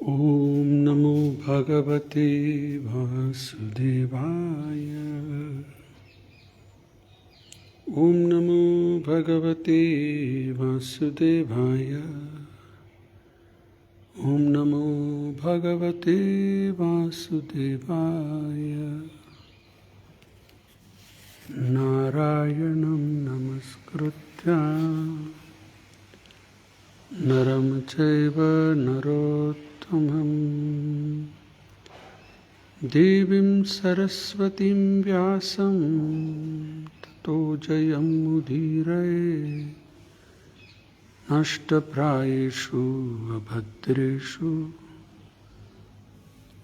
ॐ नमो भगवते वासुदेवाय। ॐ नमो भगवते वासुदेवाय। ॐ नमो भगवते वासुदेवाय। नारायणं नमस्कृत्य नरं चैव नरोत्तमं देवीं सरस्वतीं व्यासं ततो जयमुदीरये। नष्टप्रायेषु अभद्रेषु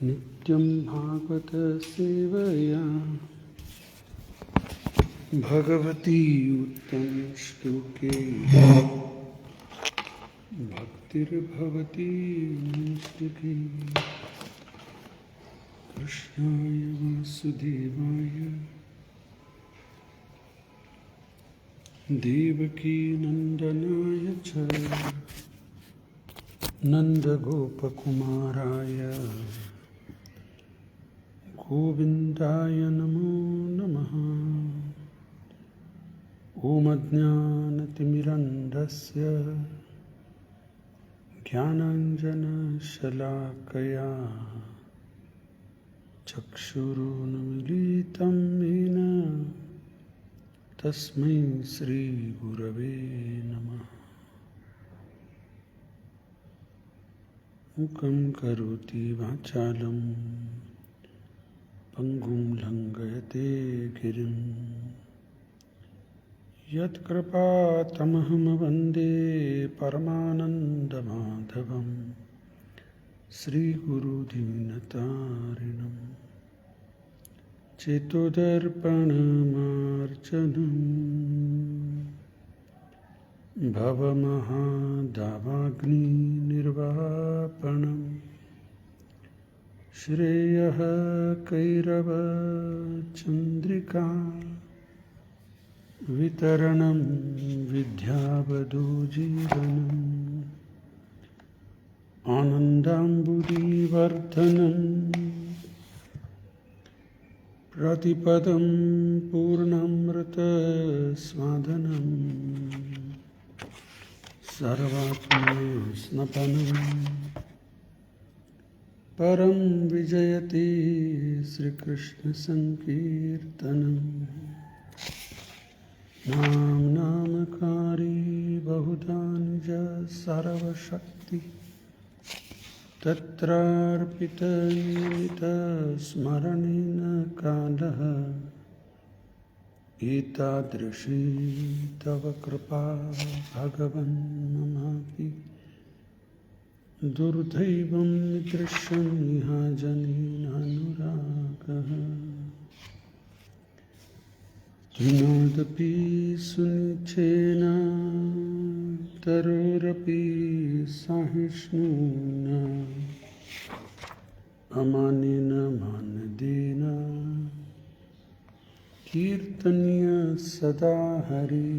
नित्यं भागवत सेवया भगवती उत्तमश्लोके भक्तिर्भवती नैष्टिकी। कृष्णाय वासुदेवाय देवकी नंदनाय च नन्दगोपकुमाराय गोविन्दाय नमो नमः। ॐ अज्ञानतिमिरन्धस्य ज्ञानाञ्जनशलाकया चक्षुरुन्मीलितं येन तस्मै श्रीगुरवे नमः। मूकं करोति वाचालं पङ्गुं लङ्घयते गिरिं यत्कृपातमहं वन्दे परमानन्दमाधवं श्रीगुरुदीनतारिणं। चेतोदर्पणमार्चनं भवमहादावाग्निर्वापणं श्रेयः कैरवचन्द्रिका वितरणं विद्यावधूजीवनम् आनन्दाम्बुधिवर्धनं प्रतिपदं पूर्णामृतस्वादनं सर्वात्मस्नपनं परं विजयते श्रीकृष्णसङ्कीर्तनम्। नामकारी बहुधा निज सर्वशक्ति तत्रार्पितनियमितस्मरणेन कालः एतादृशी तव कृपा भगवन् ममापि दुर्दैवं दृश्यं जनेनानुरागः। किमदपि सुनिच्छेन तरोरपि सहिष्णुना अमानेन मानदेन कीर्तनीय सदा हरि।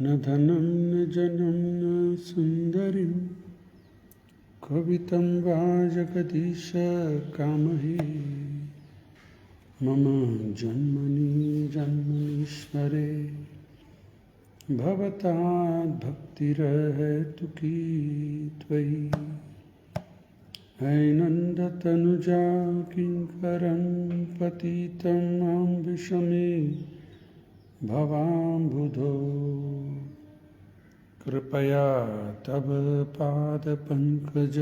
न धनं न जनं न सुन्दरीं कवितं वा जगदीश कामहे। मम जन्मनि जन्मनीश्वरे भवताद्भक्तिरहेतुकी त्वयि। हैनन्दतनुजा किङ्करं पतितं मां विषमे भवाम्बुधो। कृपया तव पादपङ्कज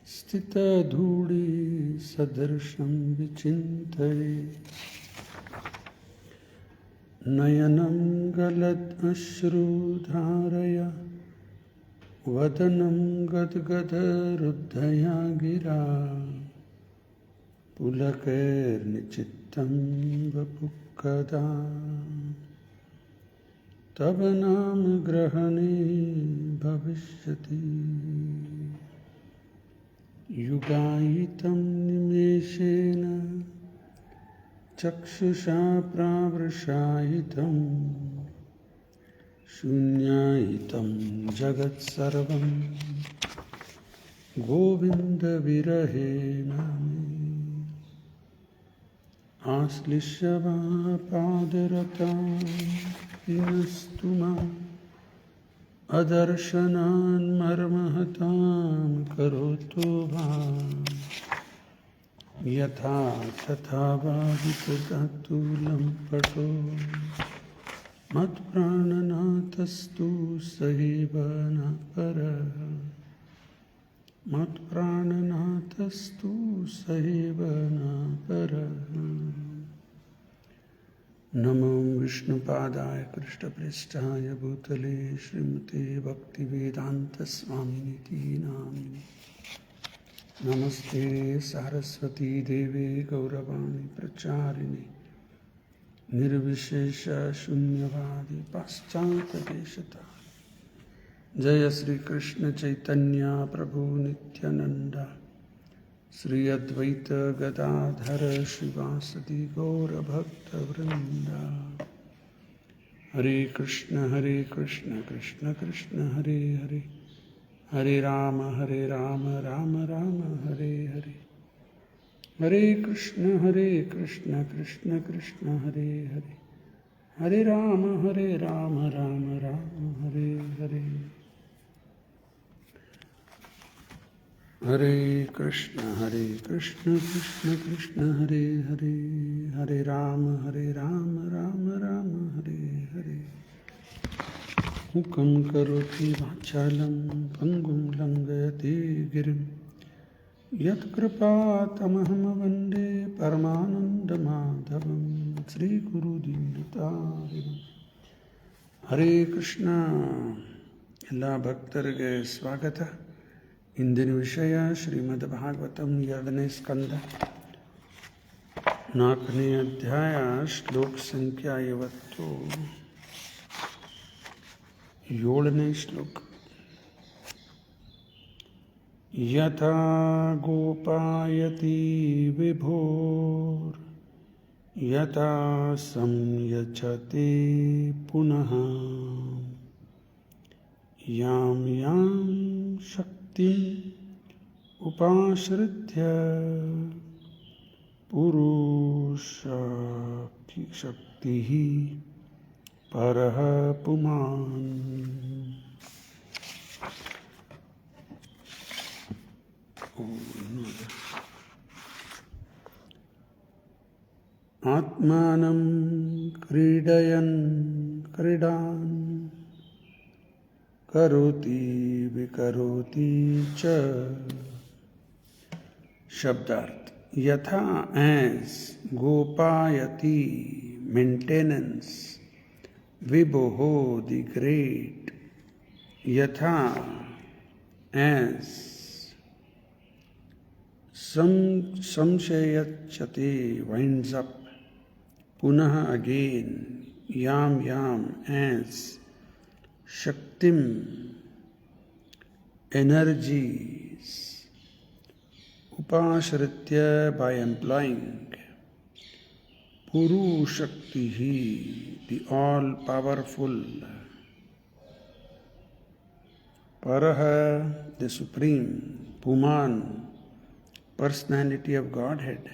स्थितधूळि सदृशं विचिन्तये। नयनं गलदश्रुधारया वदनं गद्गदरुद्धया गिरा। पुलकैर्निचित्तं वपुः कदा तव नाम ग्रहणे भविष्यति। युगायितं निमेषेण चक्षुषा प्रावृषायितं शून्यायितं जगत्सर्वं गोविन्दविरहेण मे आश्लिष्य वा पादरतां विनस्तु माम् अदर्शनान् मर्महतां करोतु भाम् यथा तथा वादितधातु लम्पटो मत्प्राणनाथस्तु सहैव न परः मत्प्राणनाथस्तु सहैव न परः। नमो विष्णुपादाय कृष्णप्रेष्ठाय भूतले श्रीमते भक्तिवेदान्तस्वामिनिति नामिने। नमस्ते सारस्वती देवे गौरवाणी प्रचारिणे निर्विशेष शून्यवादी पाश्चात्यदेशता। जय श्री कृष्ण चैतन्य प्रभु नित्यानंद श्री अद्वैत गदाधर श्रीवासदि गौर भक्त वृंदा। हरे कृष्ण कृष्ण कृष्ण हरे हरे हरे राम राम राम हरे हरे। हरे कृष्ण कृष्ण कृष्ण हरे हरे हरे राम राम राम हरे हरे। हरे कृष्ण कृष्ण कृष्ण हरे हरे हरे राम राम राम हरे हरे। मुखं करोति वाचालं पङ्गुं लङ्घयति गिरिं यत्कृपातमहं वन्दे परमानन्दमाधवं श्रीगुरुदीनतारिणं। ಹರೇ ಕೃಷ್ಣ. ಎಲ್ಲ ಭಕ್ತರಿಗೆ ಸ್ವಾಗತ. ಇಂದಿನ ವಿಷಯ ಶ್ರೀಮದ್ ಭಾಗವತಂ 2ನೇ ಸ್ಕಂದ 4ನೇ ಅಧ್ಯಾಯ ಶ್ಲೋಕ ಸಂಖ್ಯಾ 7ನೇ ಶ್ಲೋಕ. ಯಥಾ ಗೋಪಾಯತಿ ವಿಭೋರ್ ಯಥಾ ಸಂಯಚತೆ ಪುನಃ ಯಾಂ ಯಾಂ ಶಕ್ತಿ ಉಪಾಶ್ರಿತ್ಯ ಪುರುಷ ಶಕ್ತಿ ಪರಃ ಪುಮಾನ್. ಆತ್ಮಾನಂ ಕ್ರೀಡಯನ್ ಕ್ರೀಡಾನ್ ಕರೋತಿ ವಿಕರೋತಿ ಚ. ಶಬ್ದಾರ್ಥ. ಯಥಾ as ಗೋಪಾಯತಿ maintenance, ವಿಭೋಃ the great. ಯಥಾ as samshayachate winds up, punah again, yam as shaktim energies, upashritya by employing, puru shaktihi the all powerful, paraha the supreme, puman personality of Godhead.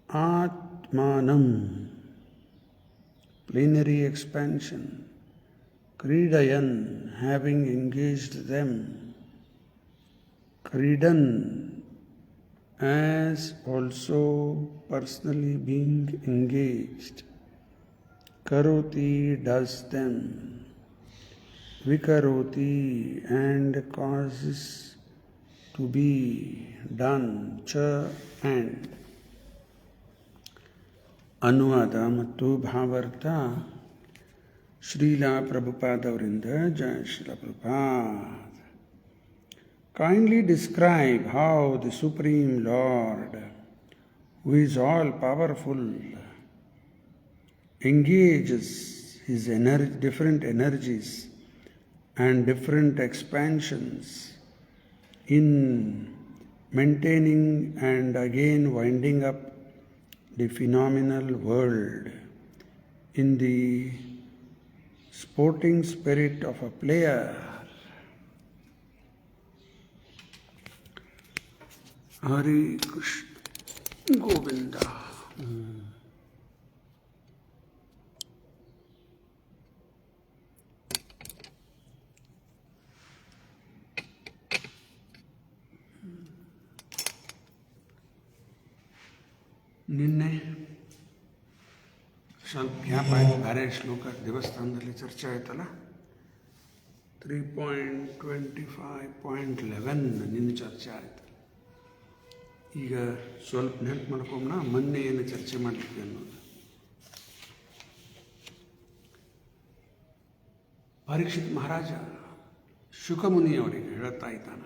Atmanam plenary expansion, Kridayan having engaged them, Kridan as also personally being engaged, Karoti does them, Vikaroti and causes to be done, cha and. ಅನುವಾದ ಮತ್ತು ಭಾವಾರ್ಥ ಶ್ರೀಲ ಪ್ರಭುಪಾದವರಿಂದ. ಜಯ Srila Prabhupada. Kindly describe how the Supreme Lord, who is all powerful, engages his different energies and different expansions in maintaining and again winding up the phenomenal world in the sporting spirit of a player. Hare Krishna Govinda. ನಿನ್ನೆ ಸ್ವಲ್ಪ gap ಆಯಿತು, ಬೇರೆ ಶ್ಲೋಕ ದೇವಸ್ಥಾನದಲ್ಲಿ ಚರ್ಚೆ ಆಯ್ತಲ್ಲ. 3.25.11 ನಿನ್ನೆ ಚರ್ಚೆ ಆಯಿತು. ಈಗ ಸ್ವಲ್ಪ ನೆನಪು ಮಾಡ್ಕೊಂಬ, ಮೊನ್ನೆ ಏನು ಚರ್ಚೆ ಮಾಡಲಿಕ್ಕೆ ಅನ್ನೋದು. ಪರೀಕ್ಷಿತ್ ಮಹಾರಾಜ ಶುಕಮುನಿಯವರಿಗೆ ಹೇಳ್ತಾ ಇದ್ದಾನ,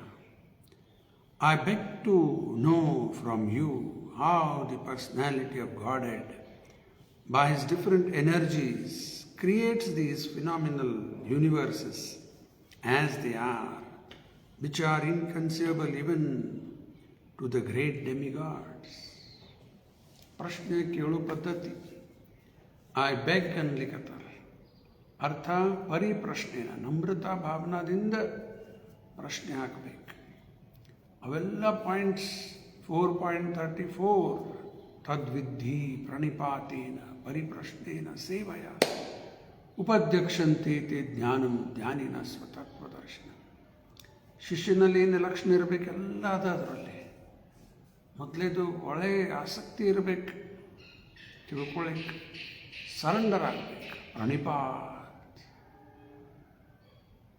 I beg to know from you how the personality of Godhead, by his different energies, creates these phenomenal universes as they are, which are inconceivable even to the great demigods. ಪ್ರಶ್ನೆ ಕೇಳೋ ಪದ್ಧತಿ ಐ ಬೆಗ್ ಅನ್ಲಿಕ್ಕತ್ತಾರೆ. ಅರ್ಥ ಪರಿಪ್ರಶ್ನೆನ ನಮ್ರತಾ ಭಾವನಾದಿಂದ ಪ್ರಶ್ನೆ ಹಾಕಬೇಕು. ಅವೆಲ್ಲ points 4.34 ತದ್ವಿಧಿ ಪ್ರಣಿಪಾತೇನ ಪರಿಪ್ರಶ್ನೇನ ಸೇವಯ ಉಪಧ್ಯಕ್ಷಂತೆ ತೇ ಜ್ಞಾನಂ ಜ್ಞಾನಿನ ಸ್ವತತ್ವದರ್ಶನ. ಶಿಷ್ಯನಲ್ಲಿ ಏನು ಲಕ್ಷಣ ಇರಬೇಕೆಲ್ಲ ಅದ ಅದರಲ್ಲಿ. ಮೊದಲೇದು ಒಳ್ಳೆ ಆಸಕ್ತಿ ಇರಬೇಕು, ತಿಳ್ಕೊಳ್ಳಿಕ್ಕೆ ಸರೆಂಡರ್ ಆಗಬೇಕು, ಪ್ರಣಿಪಾತ್.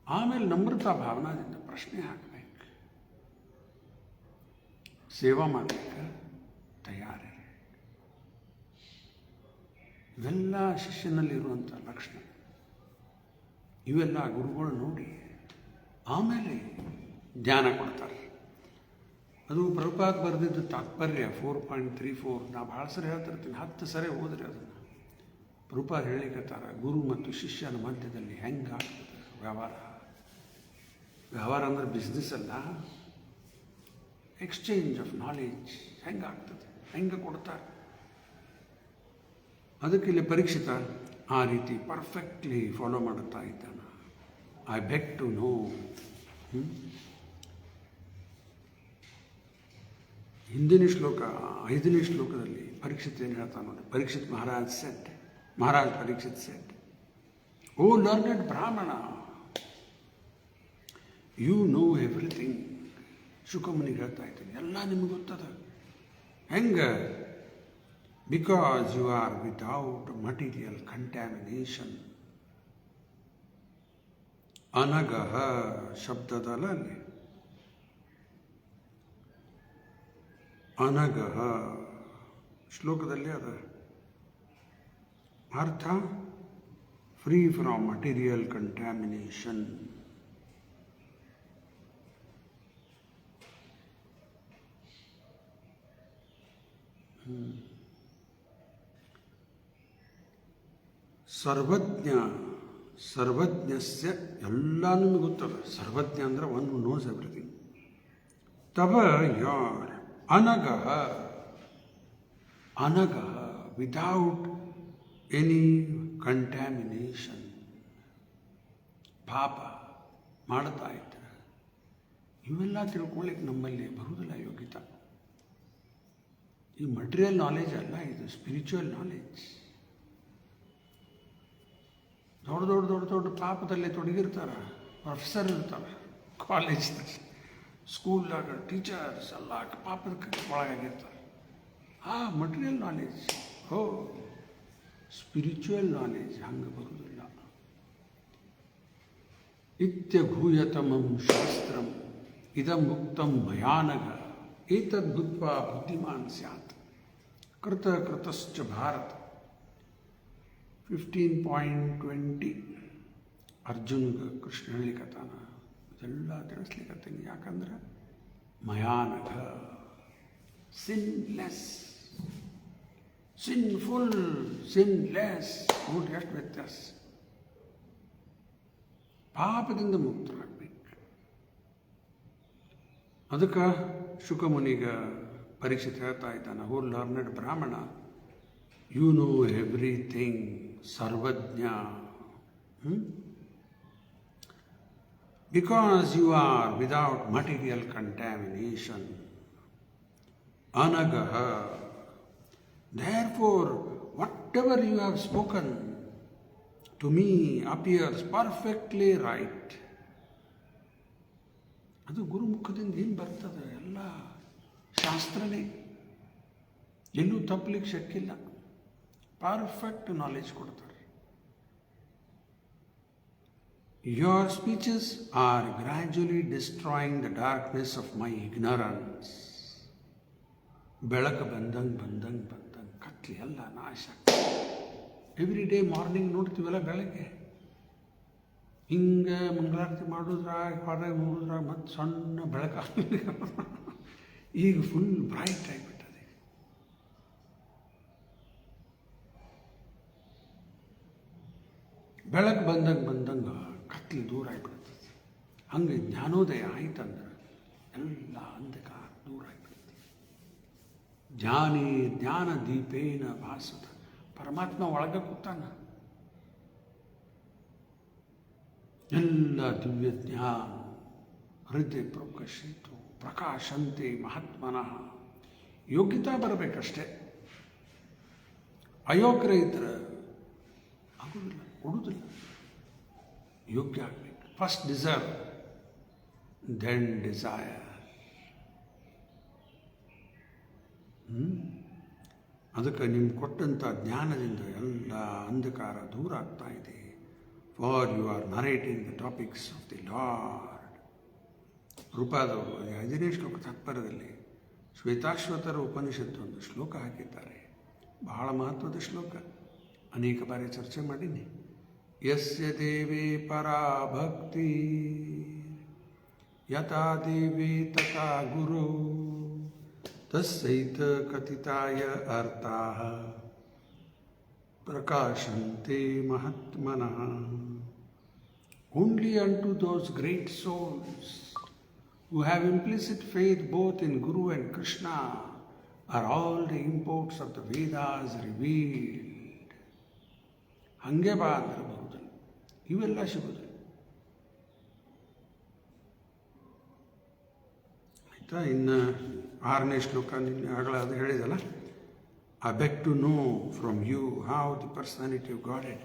ಆಮೇಲೆ ನಮ್ರತಾ ಭಾವನಾದಿಂದ ಪ್ರಶ್ನೆ ಹಾಕಬೇಕು, ಸೇವಾ ಮಾಡಲಿಕ್ಕೆ ತಯಾರಿ. ಇವೆಲ್ಲ ಶಿಷ್ಯನಲ್ಲಿರುವಂಥ ಲಕ್ಷಣ. ಇವೆಲ್ಲ ಗುರುಗಳು ನೋಡಿ ಆಮೇಲೆ ಧ್ಯಾನ ಕೊಡ್ತಾರೆ. ಅದು ಪ್ರಭುಪಾದ ಬರೆದಿದ್ದು ತಾತ್ಪರ್ಯ 4.34. ನಾ ಭಾಳ ಸರಿ ಹೇಳ್ತಿರ್ತೀನಿ, 10 ಸರಿ ಓದ್ರಿ ಅದನ್ನು. ಪ್ರಭುಪಾದ ಹೇಳಿಕತ್ತಾರ, ಗುರು ಮತ್ತು ಶಿಷ್ಯನ ಮಧ್ಯದಲ್ಲಿ ಹೆಂಗೆ ಆಗ್ತದೆ ವ್ಯವಹಾರ. ವ್ಯವಹಾರ ಅಂದ್ರೆ ಬಿಸ್ನೆಸ್ ಅಲ್ಲ, ಎಕ್ಸ್ಚೇಂಜ್ ಆಫ್ ನಾಲೆಡ್ಜ್ ಹೆಂಗಾಗ್ತದೆ, ಹೆಂಗೆ ಕೊಡ್ತಾರೆ. ಅದಕ್ಕೆ ಇಲ್ಲಿ ಪರೀಕ್ಷಿತ ಆ ರೀತಿ ಪರ್ಫೆಕ್ಟ್ಲಿ ಫಾಲೋ ಮಾಡುತ್ತಾ ಇದ್ದಾನ. I beg to know. ಹಿಂದಿನ ಶ್ಲೋಕ 5ನೇ ಶ್ಲೋಕದಲ್ಲಿ ಪರೀಕ್ಷಿತ್ ಏನು ಹೇಳ್ತಾನೆ ನೋಡಿ. Parikshit Maharaj Parikshit said, O learned brahmana, you know everything. ಶುಕಮುನಿಗೆ ಹೇಳ್ತಾ ಇದ್ದೀನಿ, ಎಲ್ಲ ನಿಮಗೆ ಗೊತ್ತದ. ಹೆಂಗೆ? Because you are without material contamination. ಅನಗಹ ಶಬ್ದದಲ್ಲ ಅಲ್ಲಿ, ಅನಗಹ ಶ್ಲೋಕದಲ್ಲಿ ಅದ ಅರ್ಥ ಫ್ರೀ ಫ್ರಾಮ್ ಮಟೀರಿಯಲ್ ಕಂಟ್ಯಾಮಿನೇಷನ್. ಸರ್ವಜ್ಞಸ್ಯ ಎಲ್ಲ ನಿಮಗೆ ಗೊತ್ತದ. ಸರ್ವಜ್ಞ ಅಂದ್ರೆ ಒನ್ ಹೂ ನೋಸ್ ಎವ್ರಿಥಿಂಗ್. ತವ ಯಾರ್ ಅನಗಹ ವಿದೌಟ್ ಎನಿ ಕಂಟ್ಯಾಮಿನೇಷನ್. ಪಾಪ ಮಾಡ್ತಾ ಇದ್ದಾರೆ. ಇವೆಲ್ಲ ತಿಳ್ಕೊಳ್ಳಿಕ್ಕೆ ನಮ್ಮಲ್ಲಿ ಬರುವುದಿಲ್ಲ ಯೋಗ್ಯತ. ಈ ಮಟೀರಿಯಲ್ ನಾಲೆಜ್ ಅಲ್ಲ, ಇದು ಸ್ಪಿರಿಚುವಲ್ ನಾಲೆಜ್. ದೊಡ್ಡ ಪಾಪದಲ್ಲಿ ತೊಡಗಿರ್ತಾರೆ. ಪ್ರೊಫೆಸರ್ ಇರ್ತಾರೆ, ಕಾಲೇಜ್ನಲ್ಲಿ, ಸ್ಕೂಲ್ದಾಗ ಟೀಚರ್ಸ್ ಎಲ್ಲ ಪಾಪದ ಒಳಗಾಗಿರ್ತಾರೆ. ಮಟೀರಿಯಲ್ ನಾಲೆಜ್, ಸ್ಪಿರಿಚುವಲ್ ನಾಲೆಜ್ ಹಂಗೆ ಬರುವುದಿಲ್ಲ. ಇತ್ಯಭೂಯತಮಂ ಶಾಸ್ತ್ರಂ ಇದಂ ಉಕ್ತಂ ಭಯಾನಗ ಏತದ್ಭುತ್ವಾ ಬುದ್ಧಿಮಾನ್ ಸ್ಯಾತ್ ಕೃತಶ್ಚ ಭಾರತ. 15.20 ಅರ್ಜುನ್ಗೆ ಕೃಷ್ಣ ಹೇಳಿಕತ್ತಾನ. ಇದೆಲ್ಲ ತಿಳಿಸ್ಲಿಕ್ಕತ್ತೀನಿ. ಯಾಕಂದ್ರೆ ಮಯಾನಘ ಸಿನ್ಲೆಸ್, ಸಿನ್ಫುಲ್, ಸಿನ್ಲೆಸ್. ನೋಡ್ರಿ ಎಷ್ಟು ವ್ಯತ್ಯಾಸ. ಪಾಪದಿಂದ ಮುಕ್ತರಾಗಬೇಕು. ಅದಕ್ಕೆ ಶುಕಮುನಿಗೆ ಪರೀಕ್ಷಿತ ಹೇಳ್ತಾ ಇದ್ದಾನೆ, O learned brahmana, you know everything, ಸರ್ವಜ್ಞ. Because you are without material contamination, anagaha. Therefore, whatever you have spoken to me appears perfectly right. ಅದು ಗುರುಮುಖದಿಂದ ಏನು ಬರ್ತದೆ ಎಲ್ಲ ಶಾಸ್ತ್ರನೇ, ಎಲ್ಲೂ ತಪ್ಪಲಿಕ್ಕೆ ಶಕ್ಕಿಲ್ಲ. ಪರ್ಫೆಕ್ಟ್ ನಾಲೆಜ್ ಕೊಡ್ತಾರೆ. Your speeches are gradually destroying the darkness of my ignorance. ಬೆಳಕು ಬಂದಂಗೆ ಕತ್ಲಿ ಎಲ್ಲ ನಾಶ. ಎವ್ರಿ ಡೇ ಮಾರ್ನಿಂಗ್ ನೋಡ್ತೀವಲ್ಲ ಬೆಳಗ್ಗೆ, ಹಿಂಗೆ ಮಂಗಳಾರತಿ ಮಾಡಿದ್ರಾಗ ಹೊರಗೆ ನೋಡಿದ್ರಾಗ ಮತ್ತು ಸಣ್ಣ ಬೆಳಕ ಈಗ ಫುಲ್ ಬ್ರೈಟ್ ಆಗಿಬಿಟ್ಟದೆ. ಬೆಳಕು ಬಂದಂಗೆ ಕತ್ಲಿ ದೂರ ಆಗಿಬಿಡ್ತದೆ. ಹಂಗೆ ಜ್ಞಾನೋದಯ ಆಯ್ತಂದ್ರೆ ಎಲ್ಲ ಅಂಧಕಾರ ದೂರ ಆಗಿಬಿಡ್ತದೆ. ಜ್ಞಾನೇ ಜ್ಞಾನ ದೀಪೇನ ಭಾಸತ. ಪರಮಾತ್ಮ ಒಳಗೆ ಕೂತಾನ. ಎಲ್ಲ ದಿವ್ಯ ಜ್ಞಾನ ಹೃದಯ ಪ್ರಕಾಶಿತು ಪ್ರಕಾಶಂತೆ ಮಹಾತ್ಮನಃ. ಯೋಗ್ಯತಾ ಬರಬೇಕಷ್ಟೇ. ಅಯೋಗ್ಯ ಇದ್ರೆ ಆಗೋದಿಲ್ಲ, ಕೊಡುವುದಿಲ್ಲ. ಯೋಗ್ಯ ಆಗಬೇಕು. First deserve, then desire. ಅದಕ್ಕೆ ನಿಮ್ಗೆ ಕೊಟ್ಟಂಥ ಜ್ಞಾನದಿಂದ ಎಲ್ಲ ಅಂಧಕಾರ ದೂರ ಆಗ್ತಾ ಇದೆ. For you are narrating the topics of the Lord. ರೂಪಾದವರು 5ನೇ ಶ್ಲೋಕ ತಾತ್ಪರ್ಯದಲ್ಲಿ ಶ್ವೇತಾಶ್ವತರ ಉಪನಿಷತ್ತು ಒಂದು ಶ್ಲೋಕ ಹಾಕಿದ್ದಾರೆ. ಬಹಳ ಮಹತ್ವದ ಶ್ಲೋಕ, ಅನೇಕ ಬಾರಿ ಚರ್ಚೆ ಮಾಡೀನಿ. ಯಸ್ಯ ದೇವೇ ಪರಾ ಭಕ್ತಿ ಯಥಾ ದೇವೇ ತಥಾ ಗುರು ತಸ್ಸೈತ ಕಥಿತಾಯ ಅರ್ಥಾಃ ಪ್ರಕಾಶಂತೆ ಮಹಾತ್ಮನಃ. Only unto those great souls who have implicit faith both in Guru and Krishna are all the imports of the Vedas revealed. ಹಂಗೆ ಬಾ ಅಂದ್ರೆ ಬರುವುದಿಲ್ಲ, ಇವೆಲ್ಲ ಸಿಗುವುದಿಲ್ಲ. ಆಯಿತಾ? ಇನ್ನು 6ನೇ ಶ್ಲೋಕ ನಿನ್ನೆ ಆಗಲೇ ಅದು ಹೇಳಿದಲ್ಲ. I beg to know from you how the personality of Godhead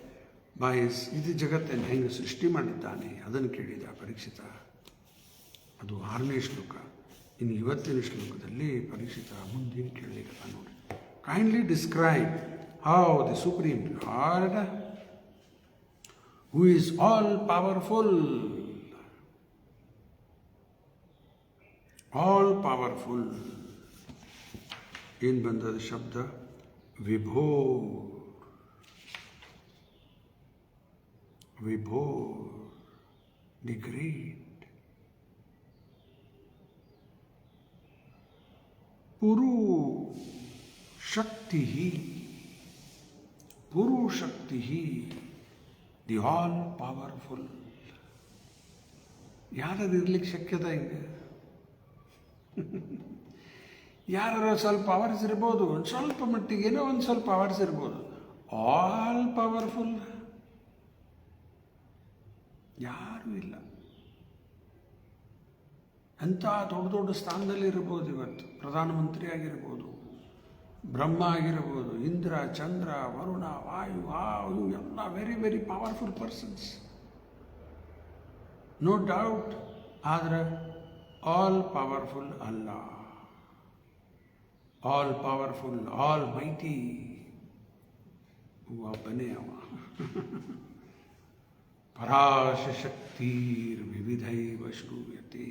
by his ಇದು ಜಗತ್ತನ್ನು ಹೆಂಗೆ ಸೃಷ್ಟಿ ಮಾಡಿದ್ದಾನೆ ಅದನ್ನು ಕೇಳಿದ ಪರೀಕ್ಷಿತ. ಅದು 6ನೇ ಶ್ಲೋಕ. ಇನ್ನು ಇವತ್ತಿನ ಶ್ಲೋಕದಲ್ಲಿ ಪರೀಕ್ಷಿತ ಮುಂದಿನ ಕೇಳಲಿಕ್ಕೆ ನೋಡಿ. Kindly describe how the supreme lord who is all powerful ಏನು ಬಂದದ ಶಬ್ದ? ವಿಭೋ. The great. ಪುರು ಶಕ್ತಿ, ದಿ ಆಲ್ ಪವರ್ಫುಲ್. ಯಾರು ಇರ್ಲಿಕ್ಕೆ ಶಕ್ಯದ ಹಿಂಗೆ? ಯಾರು ಸ್ವಲ್ಪ ಪವರ್ಸ್ ಇರ್ಬೋದು, ಒಂದು ಸ್ವಲ್ಪ ಮಟ್ಟಿಗೆ ಏನೋ ಒಂದು ಸ್ವಲ್ಪ ಪವರ್ಸ್ ಇರ್ಬೋದು. ಆಲ್ ಪವರ್ಫುಲ್ ಯಾರೂ ಇಲ್ಲ. ಎಂಥ ದೊಡ್ಡ ಸ್ಥಾನದಲ್ಲಿ ಇರ್ಬೋದು. ಇವತ್ತು ಪ್ರಧಾನಮಂತ್ರಿ ಆಗಿರ್ಬೋದು, ಬ್ರಹ್ಮ ಆಗಿರ್ಬೋದು, ಇಂದ್ರ, ಚಂದ್ರ, ವರುಣ, ವಾಯು ಎಲ್ಲ very powerful persons, no doubt. ಆದರೆ ಆಲ್ ಪವರ್ಫುಲ್ ಅಲ್ಲ. ಆಲ್ ಪವರ್ಫುಲ್, ಆಲ್ ಮೈಟಿ ಒಬ್ಬನೇ ಅವ. ಪರಾಶಕ್ತಿರ್ ವಿವಿಧೈವ ಶ್ರೂಯತೆ.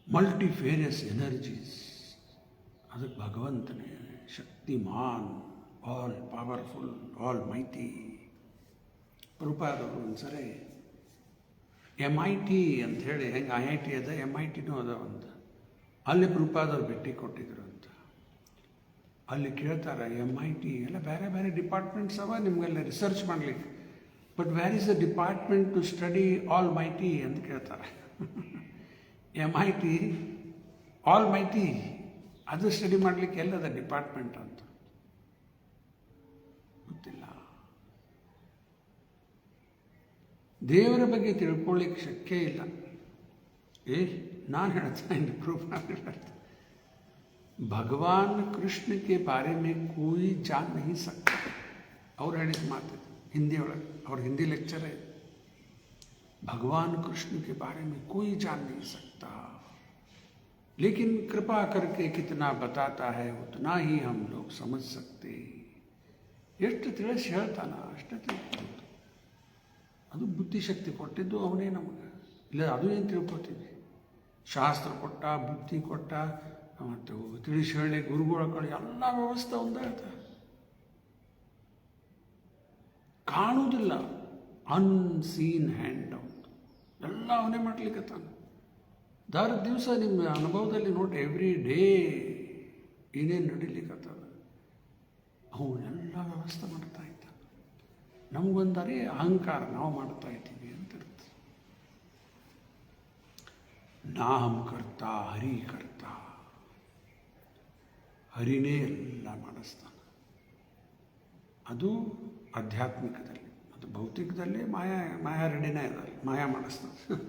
ಮಲ್ಟಿಫೇರಿಯಸ್ ಎನರ್ಜೀಸ್, ಅದಕ್ಕೆ ಭಗವಂತನೇ ಶಕ್ತಿಮಾನ್, ಆಲ್ ಪವರ್ಫುಲ್, ಆಲ್ ಮೈಟಿ. ಪ್ರಭುಪಾದವರು ಒಂದ್ಸರಿ MIT ಅಂತ ಹೇಳಿ, ಹೆಂಗೆ IIT ಅದ MITನೂ ಅದ ಅಂತ, ಅಲ್ಲಿ ಪ್ರಭುಪಾದವ್ರು ಭೇಟಿ ಕೊಟ್ಟಿದ್ರು ಅಂತ. ಅಲ್ಲಿ ಕೇಳ್ತಾರೆ, MIT ಎಲ್ಲ ಬೇರೆ ಡಿಪಾರ್ಟ್ಮೆಂಟ್ಸ್ ಅವ ನಿಮಗೆಲ್ಲ ರಿಸರ್ಚ್ ಮಾಡಲಿಕ್ಕೆ, but where is the department to study almighty ಅಂತ ಕೇಳ್ತಾರೆ. MIT ಆಲ್ ಮೈಟಿ ಅದು ಸ್ಟಡಿ ಮಾಡಲಿಕ್ಕೆ ಎಲ್ಲದ ಡಿಪಾರ್ಟ್ಮೆಂಟ್ ಅಂತ. ಗೊತ್ತಿಲ್ಲ. ದೇವರ ಬಗ್ಗೆ ತಿಳ್ಕೊಳ್ಳಿಕ್ಕೆ ಶಕ್ಯ ಇಲ್ಲ. ನಾನು ಹೇಳ್ತಾ ಇದ್ದೀನಿ, ಪ್ರೂಫ್ ಹೇಳ್ತಾ, भगवान कृष्ण के बारे में कोई जान नहीं सकता. ಅವ್ರು ಹೇಳಿದ ಮಾತು ಹಿಂದಿ ಒಳಗೆ, ಅವ್ರ ಹಿಂದಿ ಲೆಕ್ಚರ್ है. भगवान कृष्ण के बारे में कोई जान नहीं सकता, लेकिन कृपा करके कितना बताता है उतना ही हम लोग समझ सकते. ಎಷ್ಟು ತಿಳಿಸಿ ಹೇಳ್ತಾನ ಅಷ್ಟೇ ತಿಳ್ಕೊಬೋದು. ಅದು ಬುದ್ಧಿಶಕ್ತಿ ಕೊಟ್ಟಿದ್ದು ಅವನೇ ನಮಗೆ. ಇಲ್ಲ ಅದು ಏನು ತಿಳ್ಕೊತೀವಿ? ಶಾಸ್ತ್ರ ಕೊಟ್ಟ, ಬುದ್ಧಿ ಕೊಟ್ಟ, ಮತ್ತು ತಿಳಿಸಿ ಹೇಳಿ ಗುರುಗಳ ಕಡೆ ಎಲ್ಲ ವ್ಯವಸ್ಥೆ ಒಂದೇ ಇರ್ತದೆ. ಕಾಣುವುದಿಲ್ಲ, ಅನ್ಸೀನ್ ಹ್ಯಾಂಡ್ ಔಟ್ ಎಲ್ಲ ಅವನೇ ಮಾಡ್ಲಿಕ್ಕತ್ತಾನ. ದಿವಸ ನಿಮ್ಮ ಅನುಭವದಲ್ಲಿ ನೋಡಿ, ಎವ್ರಿ ಡೇ ಏನೇನು ನಡೀಲಿಕ್ಕತ್ತದ ಅವನ್ನೆಲ್ಲ ವ್ಯವಸ್ಥೆ ಮಾಡ್ತಾ ಇದ್ದ. ನಮಗೊಂದರೆ ಅಹಂಕಾರ, ನಾವು ಮಾಡ್ತಾ ಇದ್ದೀವಿ ಅಂತ ಇರುತ್ತೆ. ನಾಹಂ ಕರ್ತ ಹರಿ ಕರ್ತ, ಹರಿನೇ ಎಲ್ಲ ಮಾಡಿಸ್ತಾನೆ. ಅದು ಆಧ್ಯಾತ್ಮಿಕದಲ್ಲಿ. ಮತ್ತು ಭೌತಿಕದಲ್ಲಿ ಮಾಯಾ ರೆಡಿನೇ ಇದ್ದಾರೆ, ಮಾಯಾ ಮಾಡಿಸ್ತಾನೆ.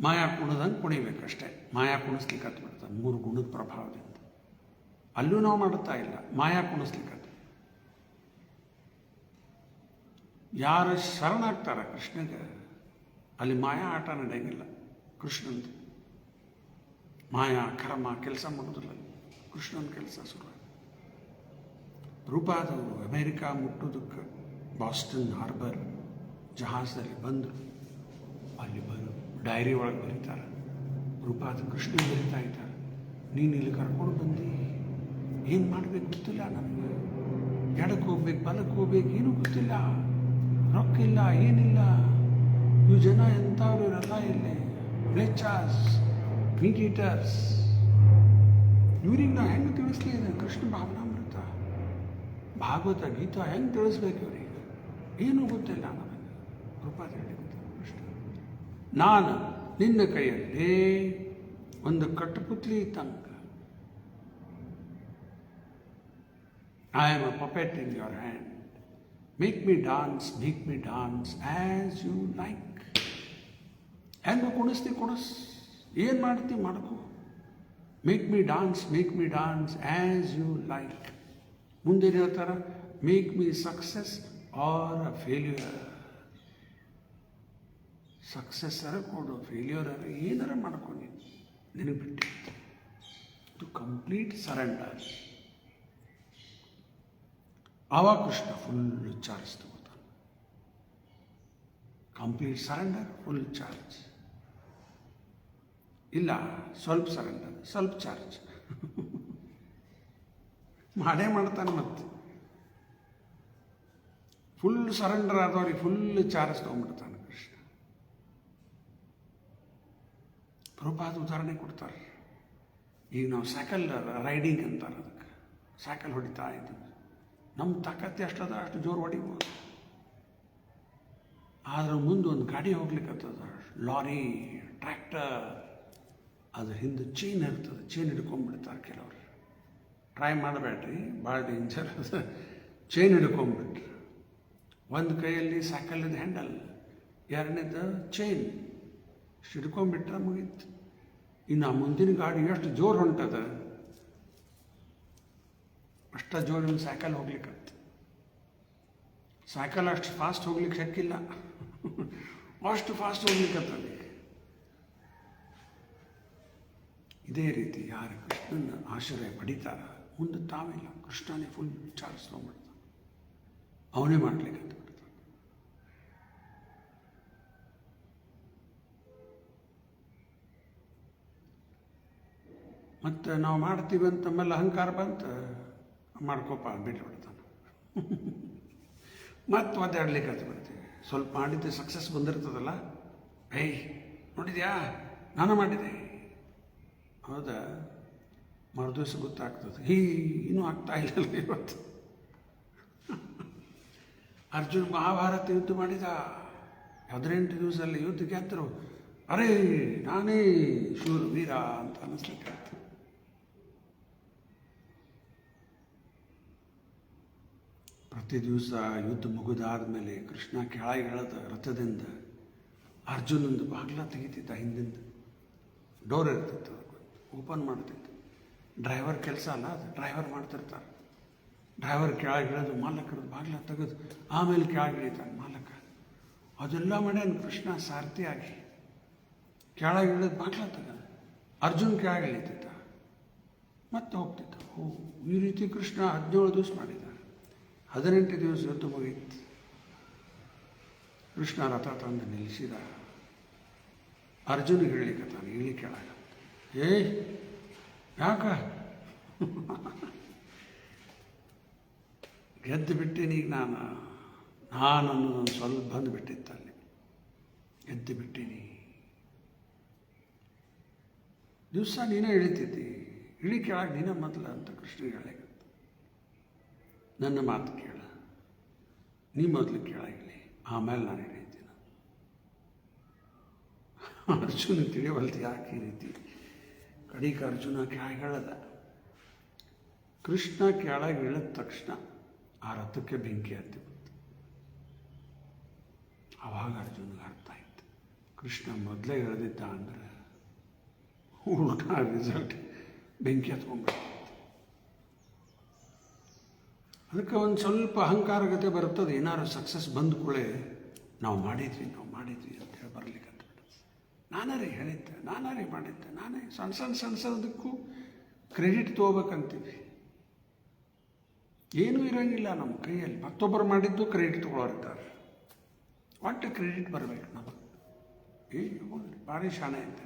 ಮಾಯಾ ಕುಣದಂಗೆ ಕುಣಿಬೇಕಷ್ಟೇ. ಮಾಯಾ ಕುಣಿಸ್ಲಿಕ್ಕೆ ಹತ್ಬಿಡ್ತಾನೆ 3 ಗುಣದ ಪ್ರಭಾವದಿಂದ. ಅಲ್ಲೂ ನಾವು ಮಾಡ್ತಾ ಇಲ್ಲ, ಮಾಯಾ ಕುಣಿಸ್ಲಿಕ್ಕೆ. ಯಾರು ಶರಣಾಗ್ತಾರ ಕೃಷ್ಣಗೆ, ಅಲ್ಲಿ ಮಾಯಾ ಆಟ ನಡೆಯಂಗಿಲ್ಲ. ಕೃಷ್ಣಂದು ಮಾಯಾ ಕರ್ಮ ಕೆಲಸ ಮಾಡೋದಿಲ್ಲ. ಕೃಷ್ಣನ ಕೆಲಸ ಶುರು. ರೂಪಾದವರು ಅಮೇರಿಕಾ ಮುಟ್ಟೋದಕ್ಕೆ ಬಾಸ್ಟನ್ ಹಾರ್ಬರ್ ಜಹಾಜದಲ್ಲಿ ಬಂದರು. ಅಲ್ಲಿ ಡೈರಿ ಒಳಗೆ ಬರೀತಾರೆ, ರೂಪಾದ ಕೃಷ್ಣ ಬರೀತಾ ಇದ್ದಾರೆ, ನೀನು ಇಲ್ಲಿ ಕರ್ಕೊಂಡು ಬಂದು ಏನು ಮಾಡಬೇಕು ಗೊತ್ತಿಲ್ಲ ನನಗೆ, ಎಡಕ್ಕೆ ಹೋಗ್ಬೇಕು ಬಲಕ್ಕೆ ಹೋಗ್ಬೇಕು ಏನೂ ಗೊತ್ತಿಲ್ಲ, ರೊಕ್ಕ ಇಲ್ಲ ಏನಿಲ್ಲ, ಇವು ಜನ ಎಂಥವ್ರು ಇರಲ್ಲ, ಇಲ್ಲಿ ಮ್ಲೇಚ್ಛಾಸ್, ಮೀಟ್ ಈಟರ್ಸ್, ಇವ್ರಿಗೆ ನಾವು ಹೆಂಗೆ ತಿಳಿಸ್ಲಿ ಕೃಷ್ಣ ಭಾವನಾಮೃತ ಭಾಗವತ ಗೀತಾ ಹೆಂಗೆ ತಿಳಿಸ್ಬೇಕು ಇವ್ರಿಗೆ? ಏನೂ ಗೊತ್ತಿಲ್ಲ ನನಗೆ. ರೂಪಾದ ಕೃಷ್ಣ, ನಾನು ನಿನ್ನ ಕೈಯಲ್ಲಿ ಒಂದು ಕಟ್ಟುಪುತ್ಲಿ ತನಕ, I am a puppet in your hand, make me dance as you like. ಹೆಂಗೆ ಕುಣಿಸ್ತಿ ಕುಣಿಸ್, ಏನು ಮಾಡ್ತಿ ಮಾಡ್ಕೊ. Make me dance as you like. ಮುಂದೇನು ಹೇಳ್ತಾರೆ? Make me success or a failure. ಸಕ್ಸಸ್ಸರ ಕೊಡು, ಫೇಲ್ಯೂರ್ ಏನಾರ ಮಾಡ್ಕೊ, ನಿನಗೆ ಬಿಟ್ಟಿತ್ತು. To complete surrender. ಆವಾಗ ಕೃಷ್ಣ ಫುಲ್ ಚಾರ್ಜ್ ತಗೋತಾನೆ. Complete surrender, full charge. ಇಲ್ಲ ಸ್ವಲ್ಪ ಸರೆಂಡರ್, ಸ್ವಲ್ಪ ಚಾರ್ಜ್ ಮಾಡೇ ಮಾಡ್ತಾನೆ. ಮತ್ತೆ ಫುಲ್ ಸರೆಂಡರ್ ಆದವ್ರಿಗೆ ಫುಲ್ ಚಾರ್ಜ್ ತೊಗೊಂಡ್ಬಿಡ್ತಾನೆ ಕೃಷ್ಣ. ಪ್ರಭುಪಾದ ಉದಾಹರಣೆ ಕೊಡ್ತಾರೆ. ಈಗ ನಾವು ಸೈಕಲ್ ರೈಡಿಂಗ್ ಅಂತಾರೆ ಅದಕ್ಕೆ. ಸೈಕಲ್ ಹೊಡಿತಾ ಇದ್ದೀವಿ, ನಮ್ಮ ತಾಕತ್ತೆ ಎಷ್ಟದ ಅಷ್ಟು ಜೋರು ಹೊಡಿಬೋದು. ಆದ್ರೆ ಮುಂದೆ ಒಂದು ಗಾಡಿ ಹೋಗ್ಲಿಕ್ಕತ್ತದ, ಲಾರಿ, ಟ್ರ್ಯಾಕ್ಟರ್, ಅದ್ರ ಹಿಂದೆ ಚೈನ್ ಇರ್ತದೆ, ಚೈನ್ ಹಿಡ್ಕೊಂಡ್ಬಿಡ್ತಾರೆ ಕೆಲವರು. ಟ್ರೈ ಮಾಡಬೇಡ್ರಿ, ಭಾಳ ಡೇಂಜರ್. ಚೈನ್ ಹಿಡ್ಕೊಂಡ್ಬಿಟ್ರಿ. ಒಂದು ಕೈಯಲ್ಲಿ ಸೈಕಲಿಂದ ಹ್ಯಾಂಡಲ್, ಎರಡನೇದು ಚೈನ್ ಹಿಡ್ಕೊಂಡ್ಬಿಟ್ರೆ ಮುಗೀತು. ಇನ್ನು ಮುಂದಿನ ಗಾಡಿ ಎಷ್ಟು ಜೋರು ಹೊಂಟದ, ಅಷ್ಟ ಜೋರಿನ ಸೈಕಲ್ ಹೋಗ್ಲಿಕ್ಕತ್ತು. ಸೈಕಲ್ ಅಷ್ಟು ಫಾಸ್ಟ್ ಹೋಗ್ಲಿಕ್ಕೆ ಶಕ್ಕಿಲ್ಲ, ಅಷ್ಟು ಫಾಸ್ಟ್ ಹೋಗ್ಲಿಕ್ಕತ್ತಲ್ಲಿ. ಇದೇ ರೀತಿ ಯಾರು ಕೃಷ್ಣನ ಆಶ್ರಯ ಪಡಿತಾರ, ಮುಂದೆ ತಾವಿಲ್ಲ, ಕೃಷ್ಣನೇ ಫುಲ್ ಚಾರ್ಜ್ ತೊಗೊಂಡ್ಬಿಡ್ತಾನೆ, ಅವನೇ ಮಾಡ್ಲಿಕ್ಕೆ ಅಂತ ಬಿಡ್ತಾನೆ. ಮತ್ತು ನಾವು ಮಾಡ್ತೀವಿ ಅಂತ ಆಮೇಲೆ ಅಹಂಕಾರ ಬಂತು, ಮಾಡ್ಕೋಪ ಬಿಟ್ಬಿಡ್ತಾನೆ. ಮತ್ತೆ ಒದ್ದಾಡ್ಲಿಕ್ಕೆ ಹತ್ತು ಬಿಡ್ತೀವಿ. ಸ್ವಲ್ಪ ಮಾಡಿದ್ದು ಸಕ್ಸಸ್ ಬಂದಿರ್ತದಲ್ಲ, ನೋಡಿದ್ಯಾ ನಾನು ಮಾಡಿದೆ, ಹೌದಾ, ಮರುದಿವಸ ಗೊತ್ತಾಗ್ತದೆ, ಇನ್ನೂ ಆಗ್ತಾ ಇಲ್ಲ ಇವತ್ತು. ಅರ್ಜುನ್ ಮಹಾಭಾರತ ಯುದ್ಧ ಮಾಡಿದ, 18 ದಿವಸದಲ್ಲಿ ಯುದ್ಧ ಗೆದ್ದರು. ಅರೇ ನಾನೇ ಶೂರ ವೀರ ಅಂತ ಅನ್ನಿಸ್ಲಿಕ್ಕೆ. ಮತ್ತೇ ದಿವಸ ಯುದ್ಧ ಮುಗಿದಾದ ಮೇಲೆ ಕೃಷ್ಣ ಕೆಳಗೆ ಇಳಿದ ರಥದಿಂದ ಅರ್ಜುನಂದು ಬಾಗಿಲ ತೆಗಿತಿದ್ದ, ಹಿಂದಿಂದ ಡೋರ್ ಇರ್ತಿತ್ತು, ಓಪನ್ ಮಾಡ್ತಿತ್ತು. ಡ್ರೈವರ್ ಕೆಲಸ ಅಲ್ಲ ಅದು, ಡ್ರೈವರ್ ಮಾಡ್ತಿರ್ತಾರೆ. ಡ್ರೈವರ್ ಕೆಳಗೆ ಇಳಿದು ಮಾಲಕರದ್ದು ಬಾಗಿಲ ತೆಗೆದು ಆಮೇಲೆ ಕೆಳಗೆ ಇಳಿತಾನೆ ಮಾಲಕ. ಅದೆಲ್ಲ ಮಾಡ್ಯಾನ ಕೃಷ್ಣ ಸಾರಥಿಯಾಗಿ. ಕೆಳಗೆ ಇಳಿದು ಬಾಗಿಲ ತೆಗೆದು ಅರ್ಜುನ್ ಕೆಳಗೆ ಇಳಿತಿದ್ದ, ಮತ್ತೆ ಹೋಗ್ತಿದ್ದ. ಈ ರೀತಿ ಕೃಷ್ಣ 17 ದಿವಸ ಮಾಡಿದ. 18 ದಿವಸ ಯುದ್ಧ ಮುಗೀತು. ಕೃಷ್ಣ ರಥ ತಂದು ನಿಲ್ಲಿಸಿದ. ಅರ್ಜುನ್ ಹೇಳಿಕತ್ತಾನೆ, ಇಳಿ ಕೆಳಗ. ಯಾಕ ಗೆದ್ದು ಬಿಟ್ಟೀನಿ. ಈಗ ನಾನು ಅನ್ನೋದೊಂದು ಸ್ವಲ್ಪ ಬಂದುಬಿಟ್ಟಿತ್ತು ಅಲ್ಲಿ. ಗೆದ್ದು ಬಿಟ್ಟೀನಿ. ದಿವಸ ನೀನೇ ಇಳಿತಿದ್ದಿ, ಇಳಿ ಕೆಳಗೆ ನೀನೇ ಮೊದಲ ಅಂತ ಕೃಷ್ಣಗೆ ಹೇಳಕತ್ತ. ನನ್ನ ಮಾತು ಕೇಳ, ನೀ ಮೊದಲು ಕೆಳಗಿಳಿ, ಆಮೇಲೆ ನಾನು ಇಳಿತೀನಿ. ಅರ್ಜುನ ತಿಳಿವಲ್ತು ಯಾಕೆ ಈ ರೀತಿ. ಕಡಿಕ ಅರ್ಜುನ ಕೆಳಗೆ ಇಳದ. ಕೃಷ್ಣ ಕೆಳಗೆ ಇಳಿದ ತಕ್ಷಣ ಆ ರಥಕ್ಕೆ ಬೆಂಕಿ ಹತ್ತಿ ಬಂತು. ಆವಾಗ ಅರ್ಜುನಿಗೆ ಅರ್ಥ ಆಯ್ತು, ಕೃಷ್ಣ ಮೊದಲೇ ಇಳಿದಿದ್ದ ಅಂದರೆ ಉಲ್ಟಾ ರಿಸಲ್ಟ್ ಬೆಂಕಿ ಹತ್ಕೊಂಡ್ಬಿಡ್ತು. ಅದಕ್ಕೆ ಒಂದು ಸ್ವಲ್ಪ ಅಹಂಕಾರಗತೆ ಬರ್ತದೆ. ಏನಾದ್ರು ಸಕ್ಸಸ್ ಬಂದ ಕೂಡಲೇ ನಾವು ಮಾಡಿದ್ವಿ ಅಂತ ಹೇಳಿ ಬರ್ಲಿಕ್ಕೆ ನಾನಾರೇ ಹೇಳಿದ್ದೆ, ನಾನಾರೇ ಮಾಡಿದ್ದೆ, ನಾನೇ ಸಣ್ಣದಕ್ಕೂ ಕ್ರೆಡಿಟ್ ತೊಗೋಬೇಕಂತೀವಿ. ಏನೂ ಇರೋಂಗಿಲ್ಲ ನಮ್ಮ ಕೈಯಲ್ಲಿ. ಮತ್ತೊಬ್ಬರು ಮಾಡಿದ್ದು ಕ್ರೆಡಿಟ್ ತೊಗೊಳೋರಿದ್ದಾರೆ. ಒಟ್ಟು ಕ್ರೆಡಿಟ್ ಬರಬೇಕು ನಮಗೆ. ಭಾರಿ ಶಾಣೆ ಅಂತ.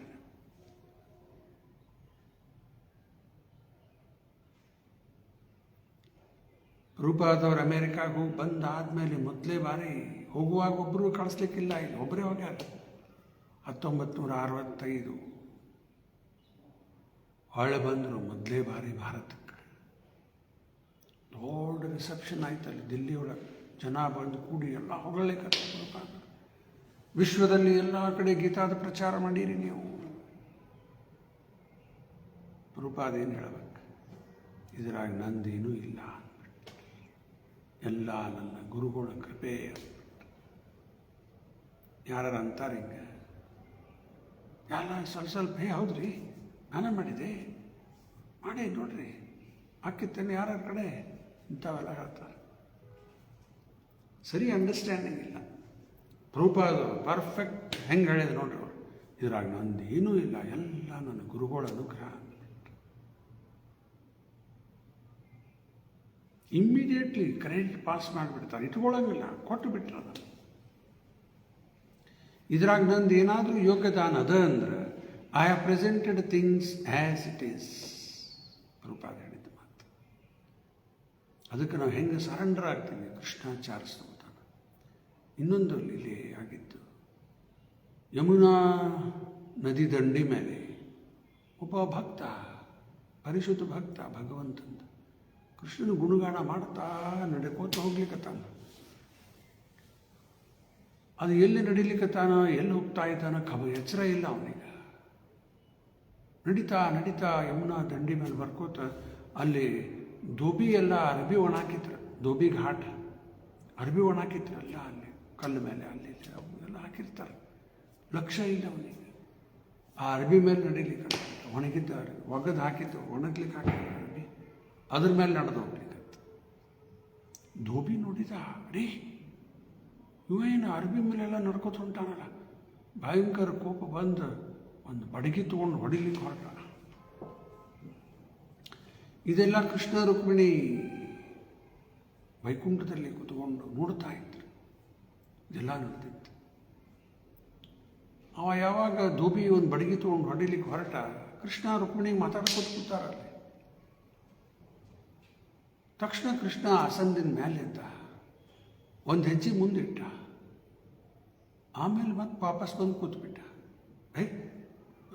ರೂಪಾದವ್ರು ಅಮೇರಿಕಾಗೆ ಹೋಗಿ ಬಂದಾದಮೇಲೆ ಮೊದಲೇ ಬಾರಿ ಹೋಗುವಾಗ ಒಬ್ಬರು ಕಳಿಸ್ಲಿಕ್ಕಿಲ್ಲ, ಇಲ್ಲಿ ಒಬ್ಬರೇ ಹೋಗ್ಯಾರ. 1965 ಹೊಳೆ ಬಂದರು ಮೊದಲೇ ಬಾರಿ ಭಾರತಕ್ಕೆ. ದೊಡ್ಡ ರಿಸೆಪ್ಷನ್ ಆಯ್ತಲ್ಲಿ ದಿಲ್ಲಿಯೊಳಗೆ. ಜನ ಬಂದು ಕೂಡಿ ಎಲ್ಲ ಹೊಗಳಲಿಕ್ಕೆ, ವಿಶ್ವದಲ್ಲಿ ಎಲ್ಲ ಕಡೆ ಗೀತಾದ ಪ್ರಚಾರ ಮಾಡೀರಿ ನೀವು. ರೂಪಾದೇನು ಹೇಳಬೇಕು, ಇದರಾಗ ನಂದೇನೂ ಇಲ್ಲ, ಎಲ್ಲ ನನ್ನ ಗುರುಗಳ ಕೃಪೆ. ಯಾರು ಅಂತಾರೆ ಹಿಂಗೆ, ಎಲ್ಲ ಸ್ವಲ್ಪ ಹೌದ್ರಿ ನಾನೇ ಮಾಡಿದೆ, ಮಾಡೇ ನೋಡ್ರಿ ಹಾಕಿತ್ತೇನೆ ಯಾರ ಕಡೆ ಇಂಥವೆಲ್ಲ ಹೇಳ್ತಾರೆ. ಸರಿ ಅಂಡರ್ಸ್ಟ್ಯಾಂಡಿಂಗ್ ಇಲ್ಲ. ಪ್ರಭುಪಾದರು ಪರ್ಫೆಕ್ಟ್ ಹೆಂಗೆ ಹೇಳಿದ್ರು ನೋಡ್ರಿ ಅವರು, ಇದ್ರಾಗ ನಂದು ಏನೂ ಇಲ್ಲ, ಎಲ್ಲ ನನ್ನ ಗುರುಗಳ ಅನುಗ್ರಹ. ಇಮ್ಮಿಡಿಯೇಟ್ಲಿ ಕ್ರೆಡಿಟ್ ಪಾಸ್ ಮಾಡಿಬಿಡ್ತಾರೆ, ಇಟ್ಕೊಳ್ಳೋಂಗಿಲ್ಲ, ಕೊಟ್ಟು ಬಿಟ್ರದ. ಇದ್ರಾಗ ನಂದು ಏನಾದರೂ ಯೋಗದಾನ ಅದ ಅಂದ್ರೆ I have presented things as it is. ರೂಪಾದ ಹೇಳಿದ ಮಾತು. ಅದಕ್ಕೆ ನಾವು ಹೆಂಗೆ ಸರೆಂಡರ್ ಆಗ್ತೀವಿ, ಕೃಷ್ಣಾಚಾರಿಸ್ತಾನೆ. ಇನ್ನೊಂದು ಲೀಲೆ ಆಗಿದ್ದು, ಯಮುನಾ ನದಿ ದಂಡಿ ಮೇಲೆ ಒಬ್ಬ ಭಕ್ತ, ಪರಿಶುದ್ಧ ಭಕ್ತ ಭಗವಂತಂದು ಕೃಷ್ಣನ ಗುಣಗಾನ ಮಾಡ್ತಾ ನಡ್ಕೋತ ಹೋಗ್ಲಿಕ್ಕತ್ತಾನ. ಅದು ಎಲ್ಲಿ ನಡಿಲಿಕ್ಕತ್ತಾನ, ಎಲ್ಲಿ ಹೋಗ್ತಾ ಇದ್ದಾನ ಎಚ್ಚರ ಇಲ್ಲ ಅವನಿಗೆ. ನಡೀತಾ ಯಮುನಾ ದಂಡಿ ಮೇಲೆ ಬರ್ಕೋತ ಅಲ್ಲಿ ದೋಬಿ ಎಲ್ಲ ಅರಬಿ ಒಣಾಕಿದ್ರು, ದೋಬಿ ಘಾಟ್ ಅರಬಿ ಒಣಾಕಿದ್ರಲ್ಲ, ಅಲ್ಲಿ ಕಲ್ಲು ಮೇಲೆ ಅಲ್ಲಿ ಎಲ್ಲ ಹಾಕಿರ್ತಾರೆ. ಲಕ್ಷ್ಯ ಇಲ್ಲ ಅವನಿಗೆ. ಆ ಅರಬಿ ಮೇಲೆ ನಡಿಲಿಕ್ಕೆ ಒಣಗಿದ್ದಾರೆ, ಒಗದು ಹಾಕಿದ್ದು ಒಣಗ್ಲಿಕ್ಕೆ ಹಾಕಿದ್ರು ಅರಬಿ, ಅದ್ರ ಮೇಲೆ ನಡೆದು ಹೋಗ್ಲಿಕ್ಕೆ. ಧೋಬಿ ನೋಡಿದ, ರೀ ಇವೇನು ಅರಬಿ ಮೇಲೆಲ್ಲ ನಡ್ಕೋತ ಹೊಂಟಾನಲ್ಲ. ಭಯಂಕರ ಕೋಪ ಬಂದು ಒಂದು ಬಡಗಿ ತೊಗೊಂಡು ಹೊಡಿಲಿಕ್ಕೆ ಹೊರಟ. ಇದೆಲ್ಲ ಕೃಷ್ಣ ರುಕ್ಮಿಣಿ ವೈಕುಂಠದಲ್ಲಿ ಕೂತ್ಕೊಂಡು ನೋಡ್ತಾ ಇದ್ರು. ಇದೆಲ್ಲ ನಡೆದಿತ್ತು. ಅವ ಯಾವಾಗ ಧೋಬಿ ಒಂದು ಬಡಗಿ ತೊಗೊಂಡು ಹೊಡಿಲಿಕ್ಕೆ ಹೊರಟ, ಕೃಷ್ಣ ರುಕ್ಮಿಣಿಗೆ ಮಾತಾಡ್ಕೋತ ಕೂತಾರಲ್ಲಿ. ತಕ್ಷಣ ಕೃಷ್ಣ ಆಸನದಿಂದ ಮೇಲೆ ಎದ್ದ, ಒಂದು ಹೆಜ್ಜೆ ಮುಂದಿಟ್ಟ, ಆಮೇಲೆ ಮತ್ತೆ ವಾಪಸ್ ಬಂದು ಕೂತ್ಬಿಟ್ಟ.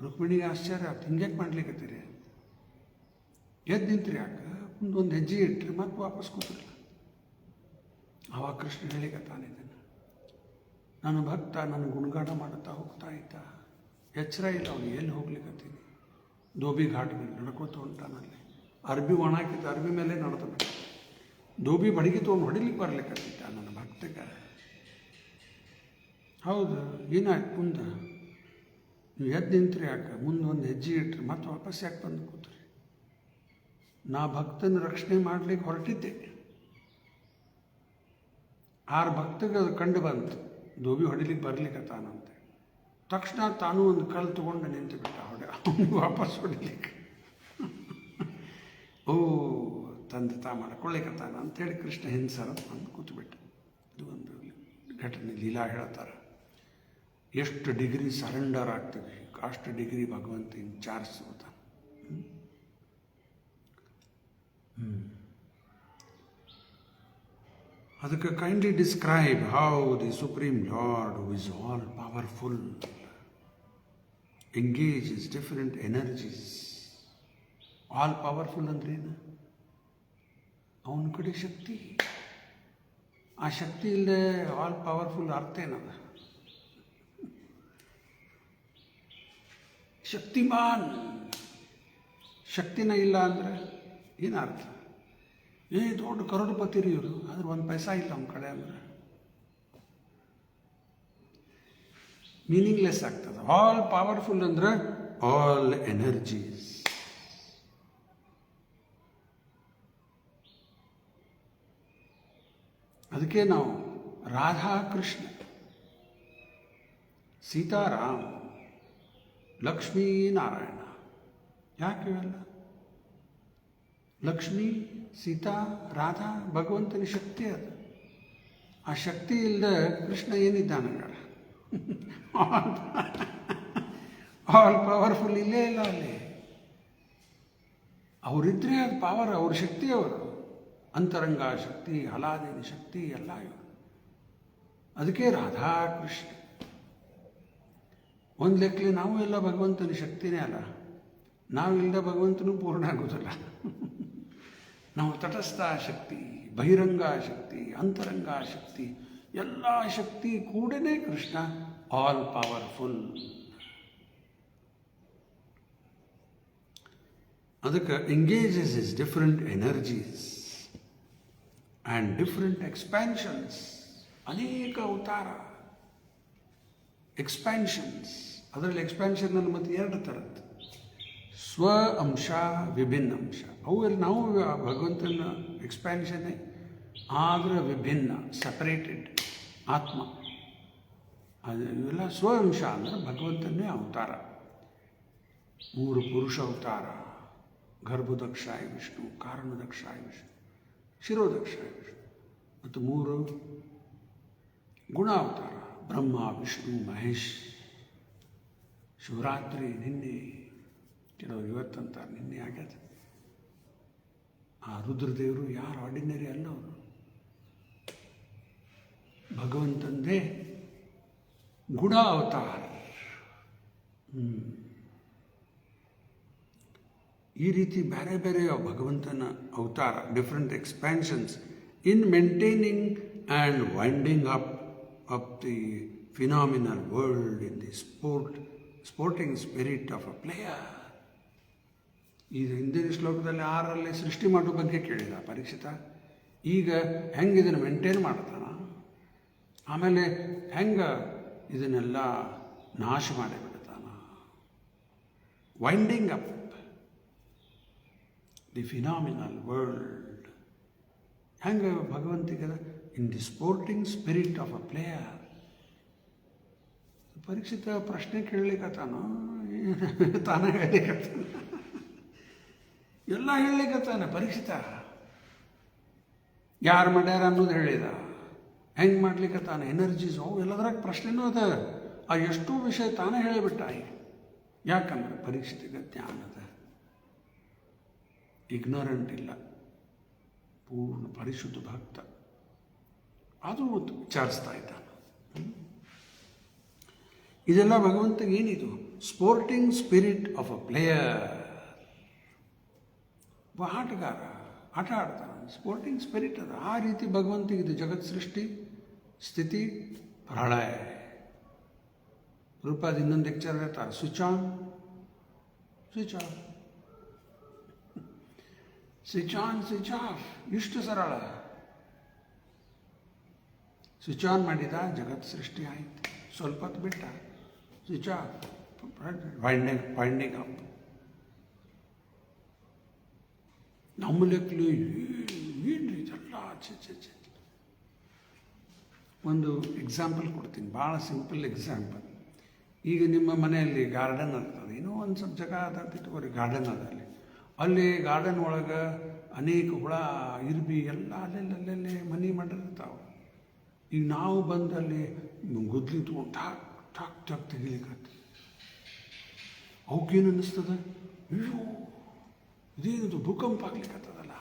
ರುಕ್ಮಿಣಿಗೆ ಆಶ್ಚರ್ಯ ಆಗ್ತದೆ, ಹಿಂಗ್ಯಾಕೆ ಮಾಡ್ಲಿಕ್ಕತ್ತೀರಿ, ಎದ್ದು ನಿಂತ್ರಿ ಯಾಕೆ, ಒಂದು ಹೆಜ್ಜೆ ಇಟ್ಟರೆ ಮತ್ತೆ ವಾಪಸ್ ಕೂತಿರಲ್ಲ. ಆವಾಗ ಕೃಷ್ಣ ಹೇಳಿಕತ್ತಾನಿದ್ದಾನೆ, ನನ್ನ ಭಕ್ತ ನನ್ನ ಗುಣಗಾನ ಮಾಡುತ್ತಾ ಹೋಗ್ತಾ ಇದ್ದ, ಎಚ್ಚರ ಇಲ್ಲ ಅವನು, ಎಲ್ಲಿ ಹೋಗ್ಲಿಕ್ಕತ್ತೀನಿ. ಧೋಬಿ ಘಾಟ್ ಮೇಲೆ ನಡ್ಕೋತ ಹೊಂಟಾನಲ್ಲಿ, ಅರ್ಬಿ ಒಣಾಕಿದ್ದ ಅರ್ಬಿ ಮೇಲೆ ನಡೆದು ಬಿಟ್ಟ. ದೋಬಿ ಬಡಿಗೆ ತೊಗೊಂಡು ಹೊಡಿಲಿಕ್ಕೆ ಬರ್ಲಿಕ್ಕತ್ತಿದ್ದ ನನ್ನ ಭಕ್ತಗೆ. ಹೌದು, ಏನಾಯ್ತು ಮುಂದೆ? ನೀವು ಎದ್ದು ನಿಂತ್ರಿ ಯಾಕೆ? ಮುಂದೆ ಒಂದು ಹೆಜ್ಜೆ ಇಟ್ರಿ, ಮತ್ತೆ ವಾಪಸ್ ಯಾಕೆ ಬಂದು ಕೂತ್ರಿ? ನಾ ಭಕ್ತನ ರಕ್ಷಣೆ ಮಾಡ್ಲಿಕ್ಕೆ ಹೊರಟಿದ್ದೆ. 6 ಭಕ್ತಗೆ ಅದು ಕಂಡು ಬಂತು, ದೋಬಿ ಹೊಡಿಲಿಕ್ಕೆ ಬರ್ಲಿಕ್ಕತ್ತಾನಂತೆ. ತಕ್ಷಣ ತಾನು ಒಂದು ಕಲ್ಲು ತೊಗೊಂಡು ನಿಂತು ಬಿಟ್ಟ, ಅವನಿಗೆ ವಾಪಸ್ ಹೊಡಿಲಿಕ್ಕೆ. ಓ, ತಂದೆ ತಾ ಮಾಡ್ಕೊಳ್ಳಿಕ್ಕತ್ತಾನ ಅಂಥೇಳಿ ಕೃಷ್ಣ ಹಿಂಸರ ಬಂದು ಕೂತ್ಬಿಟ್ಟ. ಇದು ಒಂದು ಘಟನೆ, ಲೀಲಾ ಹೇಳ್ತಾರೆ. ಎಷ್ಟು ಡಿಗ್ರಿ ಸರೆಂಡರ್ ಆಗ್ತೀವಿ, ಅಷ್ಟು ಡಿಗ್ರಿ ಭಗವಂತ ವಿಚಾರಿಸ್ಬೋದ. ಅದಕ್ಕೆ kindly describe how the supreme lord who is all powerful engages different energies. All powerful ಅಂದ್ರೇನು? ಅವನ ಕಡೆ ಶಕ್ತಿ. ಆ ಶಕ್ತಿ ಇಲ್ಲದೆ ಆಲ್ ಪವರ್ಫುಲ್ ಅರ್ಥ ಏನದ? ಶಕ್ತಿಮಾನ್. ಶಕ್ತಿನ ಇಲ್ಲ ಅಂದರೆ ಏನರ್ಥ? ದೊಡ್ಡ ಕರೋಡ್ಪತಿ ರೀ ಇವರು, ಆದ್ರೆ 1 ಪೈಸಾ ಇಲ್ಲ ನಮ್ಮ ಕಡೆ ಅಂದ್ರೆ ಮೀನಿಂಗ್ಲೆಸ್ ಆಗ್ತದೆ. ಆಲ್ ಪವರ್ಫುಲ್ ಅಂದ್ರೆ ಆಲ್ ಎನರ್ಜೀಸ್. ಅದಕ್ಕೆ ನಾವು ರಾಧಾಕೃಷ್ಣ, ಸೀತಾರಾಮ್, ಲಕ್ಷ್ಮೀನಾರಾಯಣ, ಯಾಕೆ ಇವೆಲ್ಲ? ಲಕ್ಷ್ಮೀ, ಸೀತಾ, ರಾಧಾ ಭಗವಂತನ ಶಕ್ತಿ ಅದು. ಆ ಶಕ್ತಿ ಇಲ್ಲದೆ ಕೃಷ್ಣ ಏನಿದ್ದಾನಂಗಾರ? ಆಲ್ ಪವರ್ಫುಲ್ ಇಲ್ಲೇ ಇಲ್ಲ ಅಲ್ಲಿ. ಅವರಿದ್ರೆ ಅದು ಪವರ್, ಅವ್ರ ಶಕ್ತಿ ಅವರು. ಅಂತರಂಗ ಶಕ್ತಿ, ಹಲಾದಿನ ಶಕ್ತಿ ಎಲ್ಲ ಇವರು. ಅದಕ್ಕೆ ರಾಧಾಕೃಷ್ಣ. ಒಂದು ಲೆಕ್ಕಲಿ ನಾವು ಎಲ್ಲ ಭಗವಂತನ ಶಕ್ತಿನೇ ಅಲ್ಲ. ನಾವಿಲ್ಲದ ಭಗವಂತನೂ ಪೂರ್ಣ ಆಗೋದಿಲ್ಲ. ನಾವು ತಟಸ್ಥ ಶಕ್ತಿ, ಬಹಿರಂಗ ಶಕ್ತಿ, ಅಂತರಂಗ ಶಕ್ತಿ, ಎಲ್ಲ ಶಕ್ತಿ ಕೂಡನೇ ಕೃಷ್ಣ ಆಲ್ ಪವರ್ಫುಲ್. ಅದಕ್ಕೆ engages is different energies and different expansions. ಅನೇಕ ಅವತಾರ, ಎಕ್ಸ್ಪ್ಯಾನ್ಷನ್ಸ್. ಅದರಲ್ಲಿ ಎಕ್ಸ್ಪ್ಯಾನ್ಷನ್ನಲ್ಲಿ ಮತ್ತೆ 2 ಥರದ್ದು, ಸ್ವ ಅಂಶ, ವಿಭಿನ್ನ ಅಂಶ. ಅವೆಲ್ಲ ನಾವು ಭಗವಂತನ ಎಕ್ಸ್ಪ್ಯಾನ್ಷನ್ನೇ, ಆದರೆ ವಿಭಿನ್ನ, ಸಪರೇಟೆಡ್ ಆತ್ಮ. ಅದು ಇವೆಲ್ಲ ಸ್ವ ಅಂಶ ಅಂದರೆ ಭಗವಂತನೇ ಅವತಾರ. 3 ಪುರುಷ ಅವತಾರ: ಗರ್ಭದಕ್ಷಾಯ ವಿಷ್ಣು, ಕಾರಣದಕ್ಷಾಯ ವಿಷ್ಣು, ಶಿರೋದಕ್ಷಾಯ ವಿಷ್ಣು. ಮತ್ತು 3 ಗುಣ ಅವತಾರ: ಬ್ರಹ್ಮ, ವಿಷ್ಣು, ಮಹೇಶ್. ಶಿವರಾತ್ರಿ ನಿನ್ನೆ, ಕೆಲವರು ಇವತ್ತಂತಾರೆ, ನಿನ್ನೆ ಆಗ್ಯದ. ಆ ರುದ್ರದೇವರು ಯಾರು ಆರ್ಡಿನರಿ ಅಲ್ಲ, ಅವರು ಭಗವಂತಂದೇ ಗುಣ ಅವತಾರ. ಈ ರೀತಿ ಬೇರೆ ಬೇರೆ ಭಗವಂತನ ಅವತಾರ, different expansions in maintaining and winding up the phenomenal world in the sporting spirit of a player. ಈ ಹಿಂದಿನ ಶ್ಲೋಕದಲ್ಲಿ 6ರಲ್ಲಿ ಸೃಷ್ಟಿ ಮಾಡೋ ಬಗ್ಗೆ ಕೇಳಿದ ಪರೀಕ್ಷಿತ. ಈಗ ಹೆಂಗೆ ಇದನ್ನು ಮೇಂಟೈನ್ ಮಾಡ್ತಾನ, ಆಮೇಲೆ ಹೆಂಗೆ ಇದನ್ನೆಲ್ಲ ನಾಶ ಮಾಡಿಬಿಡ್ತಾನ. Winding up the phenomenal world. ಹೆಂಗೆ ಭಗವಂತಿಗೆ in the sporting spirit of a player. Parikshit ಪ್ರಶ್ನೆ ಕೇಳಲಿಕ್ಕತ್ತಾನೋ ತಾನ ಹೇಳಲಿಕ್ಕತ್ತಾನ, ಎಲ್ಲ ಹೇಳಲಿಕ್ಕತ್ತಾನೆ ಪರೀಕ್ಷಿತ. ಯಾರು ಮಾಡ್ಯಾರ ಅನ್ನೋದು ಹೇಳಿದ, ಹೆಂಗೆ ಮಾಡ್ಲಿಕ್ಕತ್ತಾನೆ, ಎನರ್ಜೀಸ್, ಅವು ಎಲ್ಲದ್ರಾಗ ಪ್ರಶ್ನೆನೂ ಅದ. ಆ ಎಷ್ಟೋ ವಿಷಯ ತಾನೇ ಹೇಳಿಬಿಟ್ಟ. ಯಾಕಂದ್ರೆ ಪರೀಕ್ಷಿತಿಗೆ ಜ್ಞಾನದ, ಇಗ್ನೋರೆಂಟ್ ಇಲ್ಲ, ಪೂರ್ಣ ಪರಿಶುದ್ಧ ಭಕ್ತ. ಅದು ವಿಚಾರಿಸ್ತಾ ಇದ್ದಾನೆ. ಇದೆಲ್ಲ ಭಗವಂತಗೆ ಏನಿದು? Sporting spirit of a player. ಆಟಗಾರ ಆಟ ಆಡ್ತಾನೆ, ಸ್ಪೋರ್ಟಿಂಗ್ ಸ್ಪಿರಿಟ್ ಅದ. ಆ ರೀತಿ ಭಗವಂತಿಗಿದೆ ಜಗತ್ ಸೃಷ್ಟಿ, ಸ್ಥಿತಿ, ಪ್ರಳಯ. ರೂಪಾದ ಇನ್ನೊಂದು ಲೆಕ್ಚರ್ ಹೇಳ್ತಾರೆ, switch on, switch off, switch on, switch off. ಇಷ್ಟು ಸರಳ. ಸ್ವಿಚ್ ಆನ್ ಮಾಡಿದ, ಜಗತ್ತು ಸೃಷ್ಟಿ ಆಯಿತು. ಸ್ವಲ್ಪ ಹೊತ್ತು ಬಿಟ್ಟ, ಸ್ವಿಚ್ ಆಫ್, ವೈಂಡಿಂಗ್ ಅಪ್. ನಮ್ಮ ಲೆಕ್ಕಲು ಏನು ಇದೆಲ್ಲ ಚೆ. ಒಂದು ಎಕ್ಸಾಂಪಲ್ ಕೊಡ್ತೀನಿ, ಭಾಳ ಸಿಂಪಲ್ ಎಕ್ಸಾಂಪಲ್. ಈಗ ನಿಮ್ಮ ಮನೆಯಲ್ಲಿ ಗಾರ್ಡನ್ ಇರ್ತದೆ, ಇನ್ನೂ ಒಂದು ಸ್ವಲ್ಪ ಜಾಗ ಅದ ಇಟ್ಕೋರಿ, ಗಾರ್ಡನ್ ಅದ ಅಲ್ಲಿ ಗಾರ್ಡನ್ ಒಳಗೆ ಅನೇಕ ಹುಳ, ಇರ್ಬಿ ಎಲ್ಲ ಅಲ್ಲೆಲ್ಲೇ ಮನೆ ಮಾಡಿರ್ತಾವೆ. ಈಗ ನಾವು ಬಂದಲ್ಲಿ ಗುದ್ಲಿ ತೊಗೊಂಡು ಠಾಕ್ ಠಾಕ್ ಠಾಕ್ ತೆಗಿಲಿಕ್ಕೆ ಅವಕ್ಕೇನು ಅನ್ನಿಸ್ತದೆ, ಅಯ್ಯೋ ಇದೇನದು ಭೂಕಂಪ ಆಗ್ಲಿಕ್ಕತ್ತದಲ್ಲ.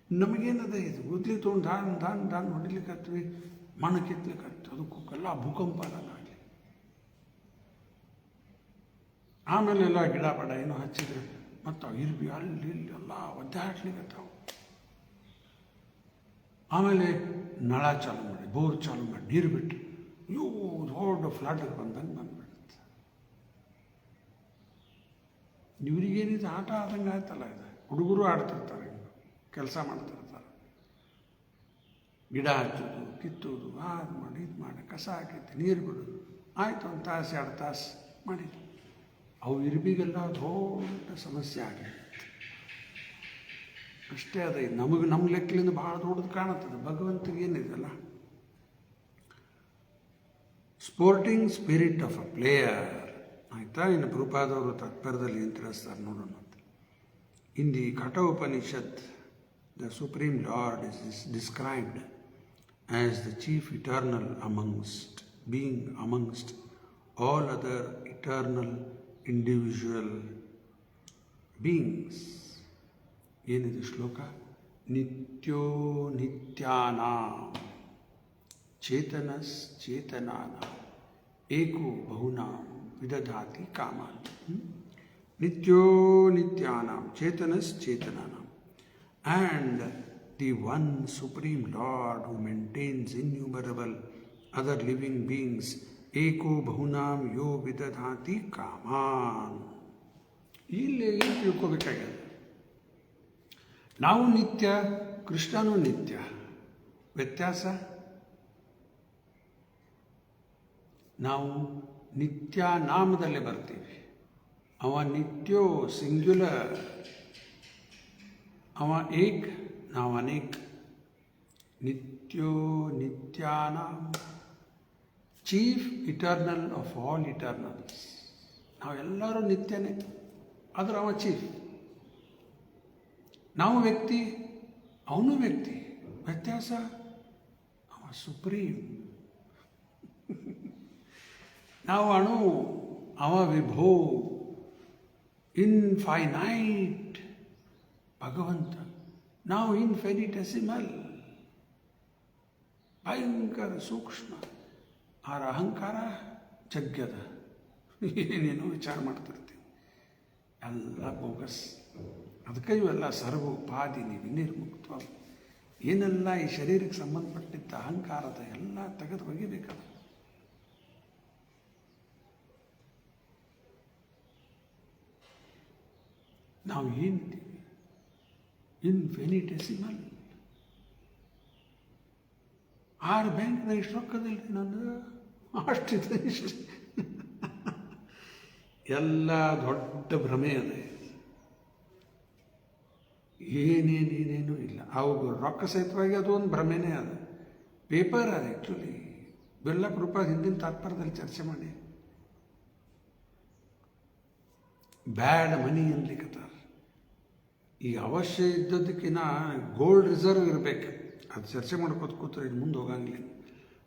ನಮಗೇನದ ಇದು ಗುದ್ಲಿ ತೊಗೊಂಡು ದಾನ್ ಹೊಡಿಲಿಕ್ಕತ್ವಿ, ಮಣ್ಣು ಕಿತ್ಲಿಕ್ಕತ್ತು, ಅದಕ್ಕೆಲ್ಲ ಭೂಕಂಪ ಅದಲ್ಲ ಆಗಲಿ. ಆಮೇಲೆ ಎಲ್ಲ ಗಿಡ ಪಡ ಏನೋ ಹಚ್ಚಿದ್ರೆ ಮತ್ತು ಇರ್ಬಿ ಅಲ್ಲಿ ಇಲ್ಲಿ ಎಲ್ಲ ಒದ್ದಾಡ್ಲಿಕ್ಕತ್ತಾವು. ಆಮೇಲೆ ನಳ ಚಾಲು ಮಾಡಿ, ಬೋರ್ ಚಾಲು ಮಾಡಿ, ನೀರು ಬಿಟ್ಟು ಇವು ದೊಡ್ಡ ಫ್ಲಾಟಿಗೆ ಬಂದಂಗೆ ಬಂದ್ಬಿಡುತ್ತೆ. ಇವರಿಗೇನಿದೆ ಆಟ ಆದಂಗೆ ಆಯ್ತಲ್ಲ ಇದು. ಹುಡುಗರು ಆಡ್ತಿರ್ತಾರೆ, ಕೆಲಸ ಮಾಡ್ತಿರ್ತಾರೆ, ಗಿಡ ಹಚ್ಚೋದು, ಕಿತ್ತೋದು, ಅದು ಮಾಡಿ ಇದು ಮಾಡಿ, ಕಸ ಹಾಕೈತಿ, ನೀರು ಬಿಡೋದು, ಆಯಿತು. ಒಂದು ತಾಸು 2 ತಾಸು ಮಾಡಿದ್ದು ಅವು ಇರ್ಬಿಗೆಲ್ಲ ದೊಡ್ಡ ಸಮಸ್ಯೆ ಆಗಲಿ. ಅಷ್ಟೇ ಅದ. ಇದು ನಮ್ಮ ಲೆಕ್ಕಲಿಂದ ಭಾಳ ದೊಡ್ಡದು ಕಾಣುತ್ತದೆ. ಭಗವಂತನಿಗೆ ಏನಿದೆಲ್ಲ sporting spirit of a player ಆಯಿತಾ. ಇನ್ನು ಪ್ರಭುಪಾದವರು ತಾತ್ಪರ್ಯದಲ್ಲಿ ಏನು ತಿಳಿಸ್ತಾರೆ ನೋಡೋಣ. In the Katha Upanishad the Supreme Lord is described as the chief eternal amongst all other eternal individual beings. ಏನಿದೆ ಶ್ಲೋಕ? ನಿತ್ಯೋ ನಿತ್ಯಾನಾಂ ಚೇತನಶ್ಚೇತನಾನಾಂ ಏಕೋ ಬಹುನಾಂ ವಿದಧಾತಿ ಕಾಮಾನ್. ನಿತ್ಯೋ ನಿತ್ಯಾನಾಂ ಚೇತನಶ್ಚೇತನಾನಾಂ. And the one Supreme Lord who maintains innumerable other living beings, eko bahunam yo vidadhati kaman. ಇಲ್ಲಿ ಏನು ತಿಳ್ಕೋಬೇಕಾಗಿದೆ? ನಾವು ನಿತ್ಯ, ಕೃಷ್ಣನೂ ನಿತ್ಯ. ವ್ಯತ್ಯಾಸ? ನಾವು ನಿತ್ಯ ನಾಮದಲ್ಲಿ ಬರ್ತೀವಿ, ಅವ ನಿತ್ಯೋ ಸಿಂಗ್ಯುಲರ್, ಅವ ಏಕ್, ನಾವು ಅನೇಕ. ನಿತ್ಯೋ ನಿತ್ಯಾನಾಂ ಚೀಫ್ ಇಟರ್ನಲ್ ಆಫ್ ಆಲ್ ಇಟರ್ನಲ್ಸ್. ನಾವೆಲ್ಲರೂ ನಿತ್ಯನೇ, ಆದ್ರೆ ಅವ ಚೀಫ್. ನಾವು ವ್ಯಕ್ತಿ, ಅವನು ವ್ಯಕ್ತಿ. ವ್ಯತ್ಯಾಸ? ಅವ ಸುಪ್ರೀಂ. ನಾವು ಅಣು, ಅವ ವಿಭೋ, ಇನ್ಫೈನೈಟ್ ಭಗವಂತ. ನಾವು ಇನ್ಫಿನಿಟೆಸಿಮಲ್, ಭಯಂಕರ ಸೂಕ್ಷ್ಮ. ಆರ ಅಹಂಕಾರ ಜಗ್ಗದ, ಏನೇನೋ ವಿಚಾರ ಮಾಡ್ತಿರ್ತೀವಿ, ಎಲ್ಲ ಬೋಗಸ್. ಅದಕ್ಕೆ ಇವೆಲ್ಲ ಸರ್ವೋಪಾದಿನಿ ವಿನಿರ್ಮುಕ್ತ. ಏನೆಲ್ಲ ಈ ಶರೀರಕ್ಕೆ ಸಂಬಂಧಪಟ್ಟಿದ್ದ ಅಹಂಕಾರದ ಎಲ್ಲ ತೆಗೆದು ಒಗಿಬೇಕಲ್ಲ. ನಾವು ಏನಿದ್ದೀವಿ? ಇನ್ಫಿನಿಟೆಸಿಮಲ್. 6 ಬ್ಯಾಂಕ್ನ ಇಷ್ಟು ರೊಕ್ಕದಿಲ್ಲ ನಂದು, ಅಷ್ಟಿದೆ ಇಷ್ಟು. ಎಲ್ಲ ದೊಡ್ಡ ಭ್ರಮೆ ಅದ. ಏನೇನೇನೇನೂ ಇಲ್ಲ. ಅವು ರೊಕ್ಕ ಸಹಿತವಾಗಿ ಅದು ಒಂದು ಭ್ರಮೆನೇ ಅದ. ಪೇಪರ್ ಅದು ಆ್ಯಕ್ಚುಲಿ. ಬೆಲ್ಲ ಕೃಪಾ ಹಿಂದಿನ ತಾತ್ಪರ್ಯದಲ್ಲಿ ಚರ್ಚೆ ಮಾಡಿ. ಬ್ಯಾಡ್ ಮನಿ ಅನ್ಲಿಕ್ಕತ್ತಾರ. ಈಗ ಅವಶ್ಯ ಇದ್ದದಕ್ಕಿಂತ ಗೋಲ್ಡ್ ರಿಸರ್ವ್ ಇರಬೇಕು. ಅದು ಚರ್ಚೆ ಮಾಡ್ಕೋತ ಕೂತ್ರೆ ಇದು ಮುಂದೆ ಹೋಗಂಗಿಲ್ಲ.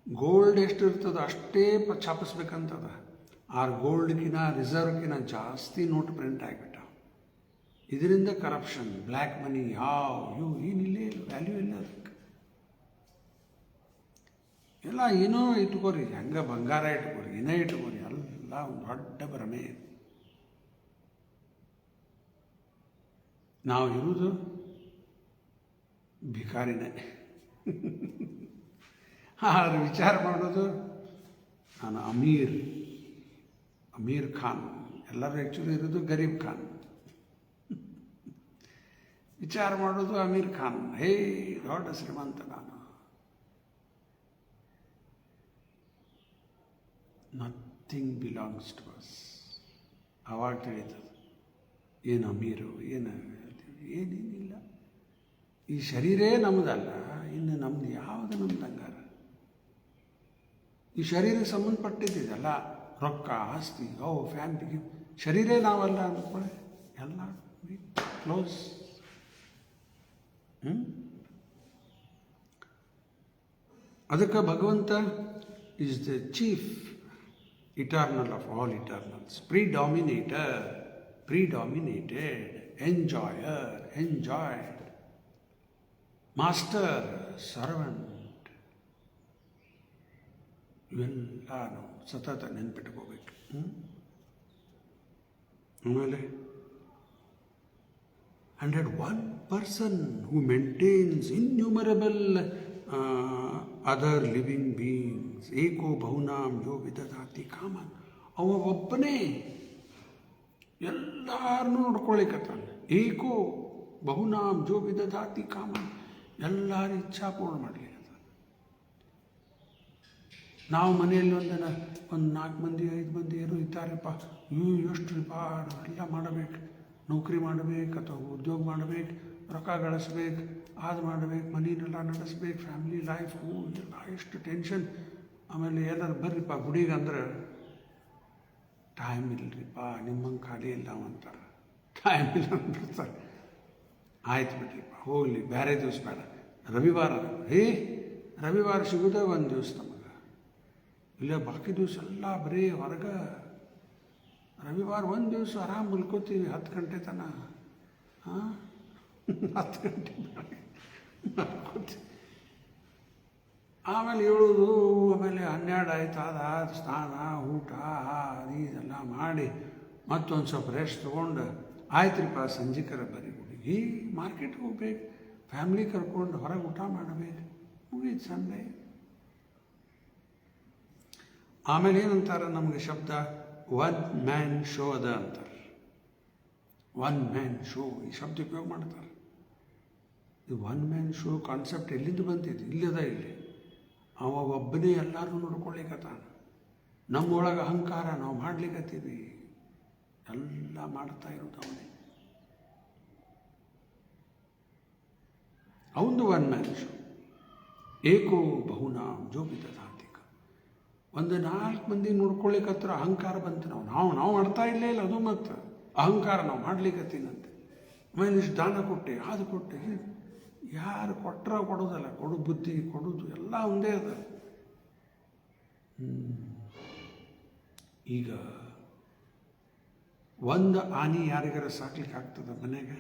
ಗೋಲ್ಡ್ ಎಷ್ಟು ಇರ್ತದೆ ಅಷ್ಟೇ ಛಾಪಿಸ್ಬೇಕಂತದ. ಆ ಗೋಲ್ಡ್ಗಿನ ರಿಸರ್ವ್ಗಿನ ಜಾಸ್ತಿ ನೋಟ್ ಪ್ರಿಂಟ್ ಆಗಿಬಿಟ್ಟ. ಇದರಿಂದ ಕರಪ್ಷನ್, ಬ್ಲ್ಯಾಕ್ ಮನಿ, ಏನಿಲ್ಲೇ ಇಲ್ಲ, ವ್ಯಾಲ್ಯೂ ಇಲ್ಲ ಅದಕ್ಕೆ. ಎಲ್ಲ ಏನೋ ಇಟ್ಕೋರಿ, ಹೆಂಗೆ ಬಂಗಾರ ಇಟ್ಕೋರಿ, ಏನೇ ಇಟ್ಕೋರಿ, ಎಲ್ಲ ಒಂದು ದೊಡ್ಡ ಭ್ರಮೆ. ನಾವು ಇರುವುದು ಭಿಕಾರಿನೇ. ಆದ್ರೆ ವಿಚಾರ ಮಾಡೋದು ನಾನು ಅಮೀರ್ ಖಾನ್. ಎಲ್ಲರೂ ಆ್ಯಕ್ಚುಲಿ ಇರೋದು ಗರೀಬ್ ಖಾನ್. ವಿಚಾರ ಮಾಡೋದು ಅಮೀರ್ ಖಾನ್. ಹೇ ದೊಡ್ಡ ಶ್ರೀಮಂತ ನಾನು. Nothing belongs to us. ಆವಾಗ ತಿಳಿತದೆ ಏನು ಅಮೀರು, ಏನೇನಿಲ್ಲ. ಈ ಶರೀರೇ ನಮ್ಮದಲ್ಲ, ಇನ್ನು ನಮ್ದು ಯಾವುದು ನಮ್ದು ಹಂಗಾರ? ಈ ಶರೀರಕ್ಕೆ ಸಂಬಂಧಪಟ್ಟಿದ್ದಲ್ಲ, ರೊಕ್ಕ, ಆಸ್ತಿ, ಫ್ಯಾಮಿಲಿಗೆ. ಶರೀರೇ ನಾವಲ್ಲ ಅಂದ್ಕೊಳ್ಳಿ, ಎಲ್ಲ ಕ್ಲೋಸ್. ಅದಕ್ಕೆ ಭಗವಂತ is the chief eternal of all eternals, predominated, enjoyed, master, servant. ಇವೆಲ್ಲ ನಾವು ಸತತ ನೆನ್ಪಿಟ್ಕೋಬೇಕು. ಆಮೇಲೆ 101 person who maintains innumerable other living beings. ಏಕೋ ಬಹುನಾಂ ಯೋ ವಿದಧಾತಿ ಕಾಮನ್. ಅವ ಒಬ್ಬನೇ ಎಲ್ಲರನ್ನೂ ನೋಡ್ಕೊಳ್ಳಿಕತ್ತಾನೆ. ಏಕೋ ಬಹುನಾಂ ಯೋ ವಿದಧಾತಿ ಕಾಮನ್. ಎಲ್ಲರ ಇಚ್ಛಾ ಪೂರ್ಣ ಮಾಡಲಿಕ್ಕೆ. ನಾವು ಮನೆಯಲ್ಲಿ ಒಂದು 4 ಮಂದಿ 5 ಮಂದಿ ಏನೋ ಇದ್ದಾರಪ್ಪ, ಎಷ್ಟು ರೀಪ ಎಲ್ಲ ಮಾಡಬೇಕು, ನೌಕರಿ ಮಾಡಬೇಕು ಅಥವಾ ಉದ್ಯೋಗ ಮಾಡಬೇಕು, ರೊಕ್ಕ ಗಳಿಸ್ಬೇಕು, ಅದು ಮಾಡಬೇಕು, ಮನೆಯನ್ನೆಲ್ಲ ನಡೆಸ್ಬೇಕು, ಫ್ಯಾಮಿಲಿ ಲೈಫ್, ಎಲ್ಲ ಎಷ್ಟು ಟೆನ್ಷನ್. ಆಮೇಲೆ ಎಲ್ಲರೂ ಬರ್ರಿಪ್ಪ ಗುಡಿಗೆ ಅಂದ್ರೆ ಟೈಮ್ ಇಲ್ಲರಿಪ್ಪ, ನಿಮ್ಮಂಗೆ ಖಾಲಿ ಇಲ್ಲ ಅಂತಾರೆ. ಟೈಮ್ ಇಲ್ಲ ಅಂದ್ಬಿಡ್ತಾರೆ. ಆಯ್ತು ಬಿಡ್ರಿಪ್ಪ, ಹೋಗಲಿ, ಬೇರೆ ದಿವಸ ಬೇಡ, ರವಿವಾರ. ರವಿವಾರ ಸಿಗೋದೇ ಒಂದು ದಿವಸ ನಮಗೆ, ಇಲ್ಲ ಬಾಕಿ ದಿವಸ ಎಲ್ಲ ಬರೀ ಹೊರಗೆ. ರವಿವಾರ ಒಂದು ದಿವಸ ಆರಾಮ್ ಮಲ್ಕೋತೀವಿ 10 ಗಂಟೆ ತನಕ. 10 ಗಂಟೆ ಮಲ್ಕೋತೀವಿ. ಆಮೇಲೆ ಹೇಳೋದು, ಆಮೇಲೆ 12 ಆಯ್ತು, ಅದಾದ ಸ್ನಾನ, ಊಟ, ಇದೆಲ್ಲ ಮಾಡಿ ಮತ್ತೊಂದು ಸ್ವಲ್ಪ ರೆಸ್ಟ್ ತೊಗೊಂಡು ಆಯ್ತ್ರಿಪ್ಪ ಸಂಜೆಕರ ಬರೀ ಹುಡುಗಿ ಮಾರ್ಕೆಟ್ಗೆ ಹೋಗ್ಬೇಕು, ಫ್ಯಾಮ್ಲಿ ಕರ್ಕೊಂಡು ಹೊರಗೆ ಊಟ ಮಾಡಬೇಕು, ಮುಗೀತು ಸಂಡೇ. ಆಮೇಲೆ ಏನಂತಾರೆ ನಮಗೆ ಶಬ್ದ, 1 man show ಅದ ಅಂತಾರೆ. 1 man show ಈ ಶಬ್ದ ಉಪಯೋಗ ಮಾಡ್ತಾರೆ. ಈ 1 man show ಕಾನ್ಸೆಪ್ಟ್ ಎಲ್ಲಿಂದ ಬಂದಿದೆ? ಇಲ್ಲದ ಇಲ್ಲಿ ಅವ ಒಬ್ಬನೇ ಎಲ್ಲರೂ ನೋಡ್ಕೊಳ್ಳಿಕತ್ತಾನ. ನಮ್ಮೊಳಗೆ ಅಹಂಕಾರ ನಾವು ಮಾಡ್ಲಿಕ್ಕತ್ತೀವಿ, ಎಲ್ಲ ಮಾಡ್ತಾ ಇರೋದು ಅವನೇ. ಅವಂದು 1 man show. ಏಕೋ ಬಹುನಾಂ ಯೋ ವಿದಧಾತಿ. ಒಂದು 4 ಮಂದಿ ನೋಡ್ಕೊಳ್ಳಿಕ್ಕತ್ರ ಅಹಂಕಾರ ಬಂತು. ನಾವು ಮಾಡ್ತಾ ಇಲ್ಲ, ಅದು ಮತ್ತು ಅಹಂಕಾರ ನಾವು ಮಾಡ್ಲಿಕ್ಕತ್ತೀನಂತೆ. ಆಮೇಲೆ ಇಷ್ಟು ದಾನ ಕೊಟ್ಟೆ, ಅದು ಕೊಟ್ಟೆ, ಯಾರು ಕೊಡೋದಲ್ಲ, ಕೊಡು ಬುದ್ಧಿ ಕೊಡೋದು ಎಲ್ಲ ಒಂದೇ ಅದ. ಈಗ ಒಂದು ಆನೆ ಯಾರಿಗಾರ ಸಾಕ್ಲಿಕ್ಕೆ ಆಗ್ತದೆ ಮನೆಗೆ?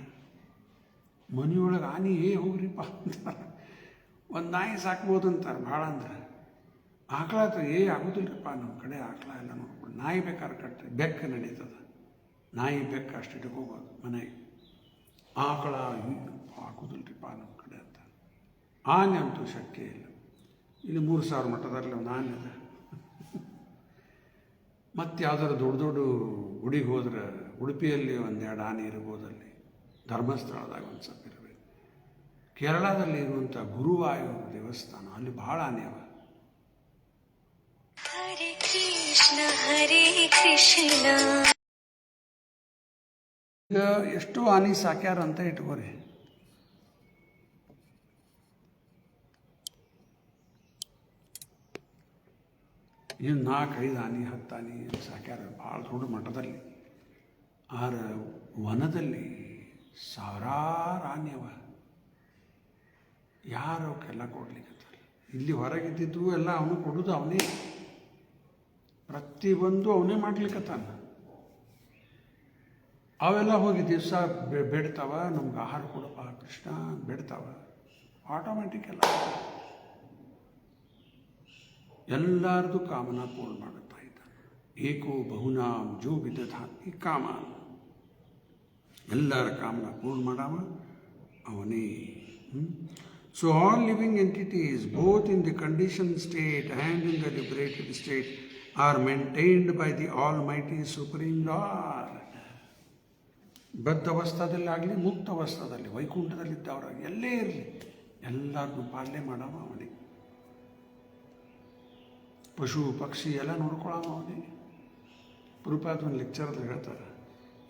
ಮನೆಯೊಳಗೆ ಆನೆ ಹೋಗ್ರಿಪ್ಪ ಅಂತಾರೆ. ಒಂದು ನಾಯಿ ಸಾಕ್ಬೋದು ಅಂತಾರೆ ಭಾಳ ಅಂದ್ರೆ. ಆಕಳ ಆಗೋದಿಲ್ಲರಿಪ್ಪ ನಮ್ಮ ಕಡೆ, ಆಕಳ ಎಲ್ಲ ನೋಡ್ಕೊಂಡು. ನಾಯಿ ಬೇಕಾದ್ರೆ ಕಟ್ರಿ, ಬೆಕ್ಕ ನಡೀತದೆ. ನಾಯಿ ಬೆಕ್ಕ ಅಷ್ಟು ಇಟ್ಕೋಬೋದು ಮನೆಗೆ. ಆಕಳ ಆಗೋದಿಲ್ಲರಿಪ್ಪ ನಮ್ಮ ಕಡೆ ಅಂತ. ಆನೆ ಅಂತೂ ಶಕ್ಯ ಇಲ್ಲ. ಇಲ್ಲಿ 3000 ಮಠದಲ್ಲಿ ಒಂದು ಆನೆ ಅದ. ಮತ್ತು ಯಾವ್ದಾದ್ರು ದೊಡ್ಡ ಗುಡಿಗೆ ಹೋದ್ರೆ ಉಡುಪಿಯಲ್ಲಿ 1-2 ಆನೆ ಇರ್ಬೋದಲ್ಲಿ, ಧರ್ಮಸ್ಥಳದಾಗ ಒಂದು ಸ್ವಲ್ಪ ಇರಬೇಕು. ಕೇರಳದಲ್ಲಿ ಇರುವಂಥ ಗುರುವಾಯೂರು ದೇವಸ್ಥಾನ, ಅಲ್ಲಿ ಭಾಳ ಆನೆ ಅವ. ಈಗ ಎಷ್ಟು ಆನೆ ಸಾಕ್ಯಾರ ಅಂತ ಇಟ್ಕೋರಿ. ಇನ್ನು 4-5 ಆನೆ 10 ಆನೆ ಸಾಕ್ಯಾರ ಭಾಳ ದೊಡ್ಡ ಮಠದಲ್ಲಿ. ವನದಲ್ಲಿ ಸಾವಿರಾರು ಆನೆ ಅವ. ಯಾರು ಅವಕ್ಕೆಲ್ಲ ಕೊಡ್ಲಿಕ್ಕತ್ತಾರೆ? ಇಲ್ಲಿ ಹೊರಗಿದ್ದಿದ್ದು ಎಲ್ಲ ಅವನು ಕೊಡೋದು ಅವನೇ, ಪ್ರತಿಯೊಂದು ಅವನೇ ಮಾಡ್ಲಿಕ್ಕತ್ತಾನ. ಅವೆಲ್ಲ ಹೋಗಿ ದಿವಸ ಬೇಡ್ತಾವ, ನಮ್ಗೆ ಆಹಾರ ಕೊಡಪ್ಪ ಕೃಷ್ಣ ಬೇಡ್ತಾವ. ಆಟೋಮೆಟಿಕ್ ಎಲ್ಲರದು ಕಾಮನ ಪೂರ್ಣ ಮಾಡುತ್ತಾ ಇದ್ದಾನೆ. ಏಕೋ ಬಹುನಾಂ ಯೋ ವಿದಧಾತಿ ಕಾಮನ್. ಎಲ್ಲರ ಕಾಮನ ಪೂರ್ಣ ಮಾಡವ ಅವನೇ. So all living entities, both in the conditioned state and in the liberated state, are maintained by the Almighty Supreme Lord. ಬದ್ಧ ಅವಸ್ಥಾದಲ್ಲಾಗಲಿ, ಮುಕ್ತ ಅವಸ್ಥಾದಲ್ಲಿ, ವೈಕುಂಠದಲ್ಲಿದ್ದವರಾಗಿ ಎಲ್ಲೇ ಇರಲಿ, ಎಲ್ಲರನ್ನೂ ಪಾಲನೆ ಮಾಡವ ಅವನೇ. ಪಶು ಪಕ್ಷಿ ಎಲ್ಲ ನೋಡ್ಕೊಳ್ಳೋ ಅವನಿಗೆ. ಪ್ರಭುಪಾದ ಒಂದು ಲೆಕ್ಚರಲ್ಲಿ ಹೇಳ್ತಾರೆ,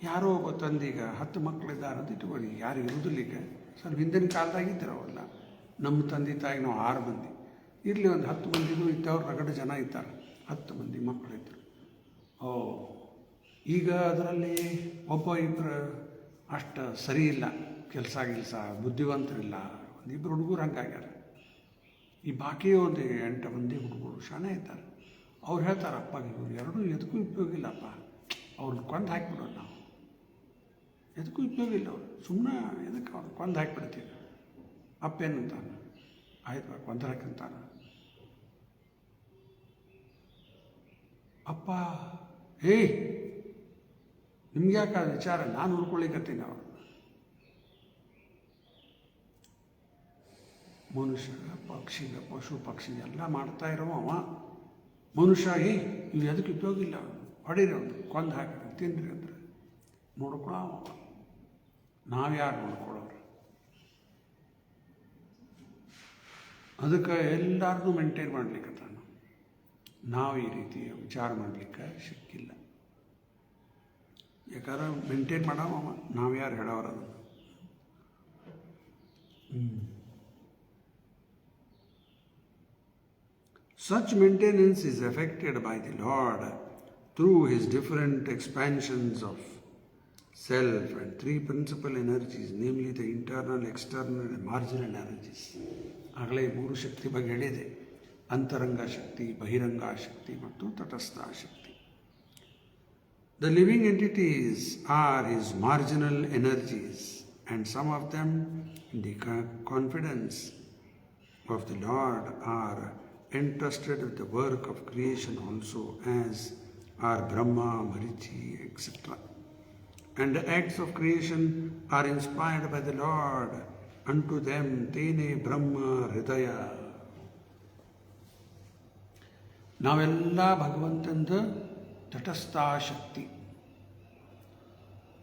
ಯಾರೋ ಒಬ್ಬ ತಂದೀಗ 10 ಮಕ್ಕಳಿದ್ದಾರೆ ಅಂತ ಇಟ್ಕೊಳ್ಳಿ, ಯಾರು ಇರೋದಿಲ್ಲ ಈಗ. ಸ್ವಲ್ಪ ಹಿಂದಿನ ಕಾಲದಾಗಿದ್ದರು ಅವೆಲ್ಲ. ನಮ್ಮ ತಂದೆ ತಾಯಿ ನಾವು 6 ಮಂದಿ ಇರಲಿ, ಒಂದು 10 ಮಂದಿಗೂ ಇದ್ದವ್ರು ರಗಡ ಜನ ಇದ್ದಾರೆ, 10 ಮಂದಿ ಮಕ್ಕಳಿದ್ದರು. ಈಗ ಅದರಲ್ಲಿ ಒಬ್ಬ ಇಬ್ಬರು ಅಷ್ಟು ಸರಿ ಇಲ್ಲ, ಕೆಲಸ ಬುದ್ಧಿವಂತರಿಲ್ಲ, ಒಂದಿಬ್ಬರು ಹುಡುಗರು ಹಂಗಾಗ್ಯಾರ. ಈ ಬಾಕಿ ಒಂದು 8 ಮಂದಿ ಹುಡುಗರು ಶಾಣೆ ಇದ್ದಾರೆ. ಅವ್ರು ಹೇಳ್ತಾರೆ, ಅಪ್ಪ ಇವ್ರು ಎರಡೂ ಎದಕ್ಕೂ ಉಪಯೋಗ ಇಲ್ಲಪ್ಪ, ಅವ್ರನ್ನ ಕೊಂದು ಹಾಕಿಬಿಡೋದು ನಾವು, ಎದಕ್ಕೂ ಉಪಯೋಗ ಇಲ್ಲ ಅವ್ರು, ಸುಮ್ಮನೆ ಎದಕ್ಕೆ ಅವ್ರು ಕೊಂದು ಹಾಕಿಬಿಡ್ತೀವಿ. ಅಪ್ಪ ಏನಂತಾನೆ, ಆಯ್ತು ಕೊಂದು ಹಾಕಂತಾನೆ. ಅಪ್ಪ ನಿಮ್ಗೆ ಯಾಕೆ ವಿಚಾರ, ನಾನು ಹುಡ್ಕೊಳ್ಳಿಕತ್ತೀನಿ ಅವ್ರು. ಮನುಷ್ಯ ಪಶು ಪಕ್ಷಿ ಎಲ್ಲ ಮಾಡ್ತಾ ಇರೋ ಅವ ಮನುಷ್ಯ, ಇವು ಎದಕ್ಕೆ ಉಪಯೋಗ ಇಲ್ಲ, ಹೊಡೀರಿ ಅವ್ನು, ಕೊಂದು ಹಾಕಿ ತಿನ್ನಿರಿ ಅಂದ್ರೆ ನೋಡ್ಕೊಳ್ಳೋ ಅವ. ನಾವ್ಯಾರು ನೋಡ್ಕೊಳ್ಳೋರು? ಅದಕ್ಕೆ ಎಲ್ಲರನ್ನೂ ಮೇಂಟೈನ್ ಮಾಡ್ಲಿಕ್ಕೆ ನಾವು ಈ ರೀತಿ ವಿಚಾರ ಮಾಡಲಿಕ್ಕೆ ಸಿಕ್ಕಿಲ್ಲ. ಯಾಕಂದ್ರೆ ಮೇಂಟೈನ್ ಮಾಡವ ನಾವು ಯಾರು ಹೇಳೋರು ಅದನ್ನು. Such maintenance is effected by the Lord through His different expansions of self and 3 principal energies, namely the internal, external and marginal energies. ಆಗಲೇ 3 ಶಕ್ತಿ ಬಗ್ಗೆ ಹೇಳಿದೆ, ಅಂತರಂಗ ಶಕ್ತಿ, ಬಹಿರಂಗ ಶಕ್ತಿ ಮತ್ತು ತಟಸ್ಥ ಶಕ್ತಿ. The living entities are His marginal energies, and some of them, in the confidence of the Lord, are entrusted with the work of creation also, as are Brahma, Marichi, etc. And the acts of creation are inspired by the Lord. Unto them tene Brahma Hridaya. ನಾವೆಲ್ಲ ಭಗವಂತಂದು ತಟಸ್ಥ ಶಕ್ತಿ.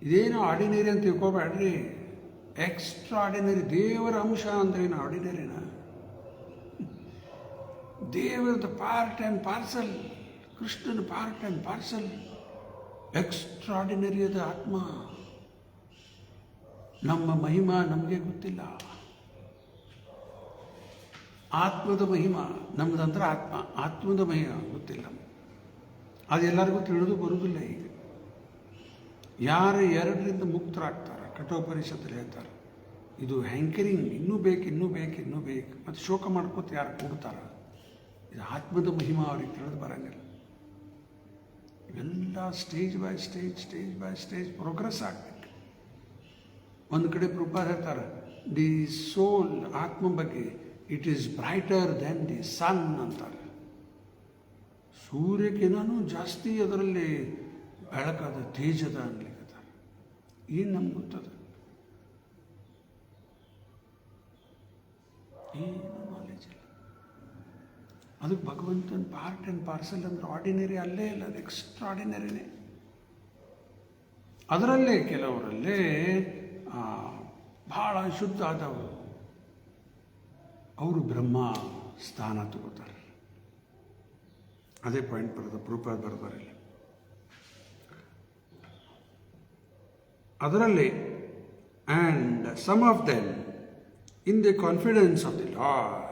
ಇದೇನು ordinary ಅಂತ ತಿಳ್ಕೊಬೇಡ್ರಿ, extra ordinary. ದೇವರ ಅಂಶ ಅಂದ್ರೇನು ಆರ್ಡಿನರಿನ? ದೇವರದ part and parcel, ಕೃಷ್ಣನ part and parcel. Extraordinary ಅದ ಆತ್ಮ. ನಮ್ಮ ಮಹಿಮಾ ನಮಗೆ ಗೊತ್ತಿಲ್ಲ. ಆತ್ಮದ ಮಹಿಮಾ ನಮ್ಮದಂದ್ರೆ ಆತ್ಮದ ಮಹಿಮಾ ಗೊತ್ತಿಲ್ಲ. ಅದೆಲ್ಲರಿಗೂ ತಿಳಿದು ಬರುವುದಿಲ್ಲ. ಈಗ ಯಾರು 2ರಿಂದ ಮುಕ್ತರಾಗ್ತಾರೆ, ಕಠೋಪನಿಷತ್ತಲ್ಲಿ ಹೇಳ್ತಾರೆ, ಇದು ಹ್ಯಾಂಕರಿಂಗ್, ಇನ್ನೂ ಬೇಕು ಮತ್ತು ಶೋಕ ಮಾಡ್ಕೋತ ಯಾರು ಕೊಡ್ತಾರೆ, ಇದು ಆತ್ಮದ ಮಹಿಮಾ ಅವ್ರಿಗೆ ತಿಳಿದು ಬರೋಂಗಿಲ್ಲ. ಇವೆಲ್ಲ ಸ್ಟೇಜ್ ಬೈ ಸ್ಟೇಜ್ ಪ್ರೋಗ್ರೆಸ್ ಆಗಬೇಕು. ಒಂದು ಕಡೆ ಪ್ರಭುಪಾದ ಹೇಳ್ತಾರೆ, ದಿ ಸೋಲ್, ಆತ್ಮ ಬಗ್ಗೆ, it is brighter than the sun ಅಂತಾರೆ. ಸೂರ್ಯಕ್ಕಿನ್ನೂ ಜಾಸ್ತಿ ಅದರಲ್ಲಿ ಬೆಳಕದ, ತೇಜದ ಅನ್ಲಿಕ್ಕಂತಾರೆ. ಏನು ನಮ್ಗೆ ಗೊತ್ತದ? ಏನು ನಾಲೆಜ್ ಇಲ್ಲ. ಅದಕ್ಕೆ ಭಗವಂತನ ಪಾರ್ಟ್ ಆ್ಯಂಡ್ ಪಾರ್ಸಲ್ ಅಂದ್ರೆ ಆರ್ಡಿನರಿ ಅಲ್ಲೇ ಇಲ್ಲ, ಅದು ಎಕ್ಸ್ಟ್ರಾರ್ಡಿನರಿನೇ. ಅದರಲ್ಲೇ ಕೆಲವರಲ್ಲೇ ಭಾಳ ಶುದ್ಧ ಆದವರು, ಅವರು ಬ್ರಹ್ಮ ಸ್ಥಾನ ತಗೋತಾರೆ. ಅದೇ ಪಾಯಿಂಟ್ ಪ್ರಭುಪಾದ ಬರ್ತಾರೆ. ಅದರಲ್ಲಿ and some of them in the confidence of the Lord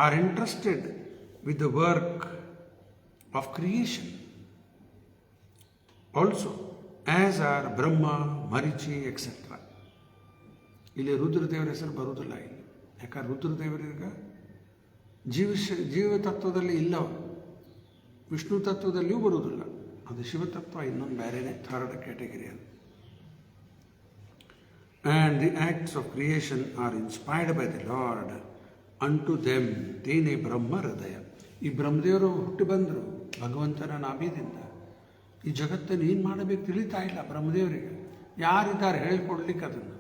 are entrusted with the work of creation also, as are Brahma, Marichi, etc. ಇಲ್ಲಿ ರುದ್ರದೇವರ ಹೆಸರು ಬರುವುದಿಲ್ಲ ಇಲ್ಲಿ. ಯಾಕಂದ್ರೆ ರುದ್ರದೇವರಿಗೆ ಜೀವ ತತ್ವದಲ್ಲಿ ಇಲ್ಲ, ವಿಷ್ಣು ತತ್ವದಲ್ಲಿಯೂ ಬರುವುದಿಲ್ಲ. ಅದು ಶಿವತತ್ವ ಇನ್ನೊಂದು ಬೇರೆನೇ, 3rd ಕ್ಯಾಟಗರಿ ಅದು. And the acts of creation are inspired by the Lord. ಅಂಟು ದೆಮ್ ತೇನೆ ಬ್ರಹ್ಮ ಹೃದಯ. ಈ ಬ್ರಹ್ಮದೇವರು ಹುಟ್ಟಿ ಬಂದರು ಭಗವಂತನ ನಾಭಿದಿಂದ. ಈ ಜಗತ್ತನ್ನು ಏನು ಮಾಡಬೇಕು ತಿಳಿತಾ ಇಲ್ಲ ಬ್ರಹ್ಮದೇವರಿಗೆ. ಯಾರಿದ್ದಾರೆ ಹೇಳಿಕೊಡ್ಲಿಕ್ಕೆ ಅದನ್ನು?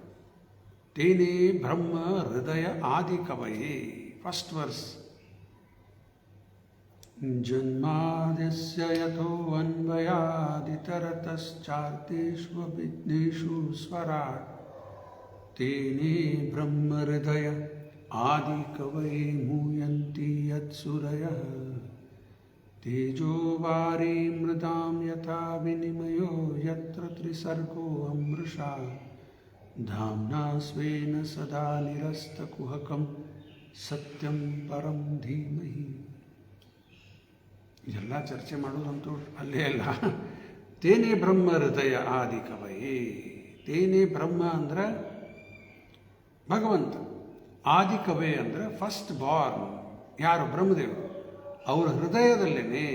ತೇನೇ ಬ್ರಹ್ಮ ಹೃದಯ ಆದಿ ಕವಯೇ. ಫಸ್ಟ್ ವರ್ಸ್, ಜನ್ಮಾದ್ಯಸ್ಯ ಯಥೋನ್ವಯಾದಿತರತಶ್ಚಾರ್ತೆಷು ವಿಘ್ನೇಷು ಸ್ವರಾಟ್ ತೇನೇ ಬ್ರಹ್ಮ ಹೃದಯ ಆದಿ ಕವಯೇ ಮೂಯಂತಿ ಯತ್ಸುರಯ. ತೇಜೋ ವಾರಿ ಮೃದಾಂ ಯಥಾ ವಿನಿಮಯೋ ಯತ್ರ ತ್ರಿಸರ್ಗೋ ಅಮೃಷಾ ಧಾಮ್ನಾ ಸ್ವೇನ ಸದಾ ನಿರಸ್ತಕುಹಕಂ ಸತ್ಯಂ ಪರಂ ಧೀಮಹಿ. ಇದೆಲ್ಲ ಚರ್ಚೆ ಮಾಡೋದಂತೂ ಅಲ್ಲೇ ಅಲ್ಲ. ತೇನೇ ಬ್ರಹ್ಮ ಹೃದಯ ಆದಿ ಕವಯೇ. ತೇನೇ ಬ್ರಹ್ಮ ಅಂದ್ರೆ ಭಗವಂತ, ಆದಿ ಕವೇ ಅಂದರೆ ಫಸ್ಟ್ ಬಾರ್ನ್ ಯಾರು ಬ್ರಹ್ಮದೇವರು, ಅವರ ಹೃದಯದಲ್ಲೇ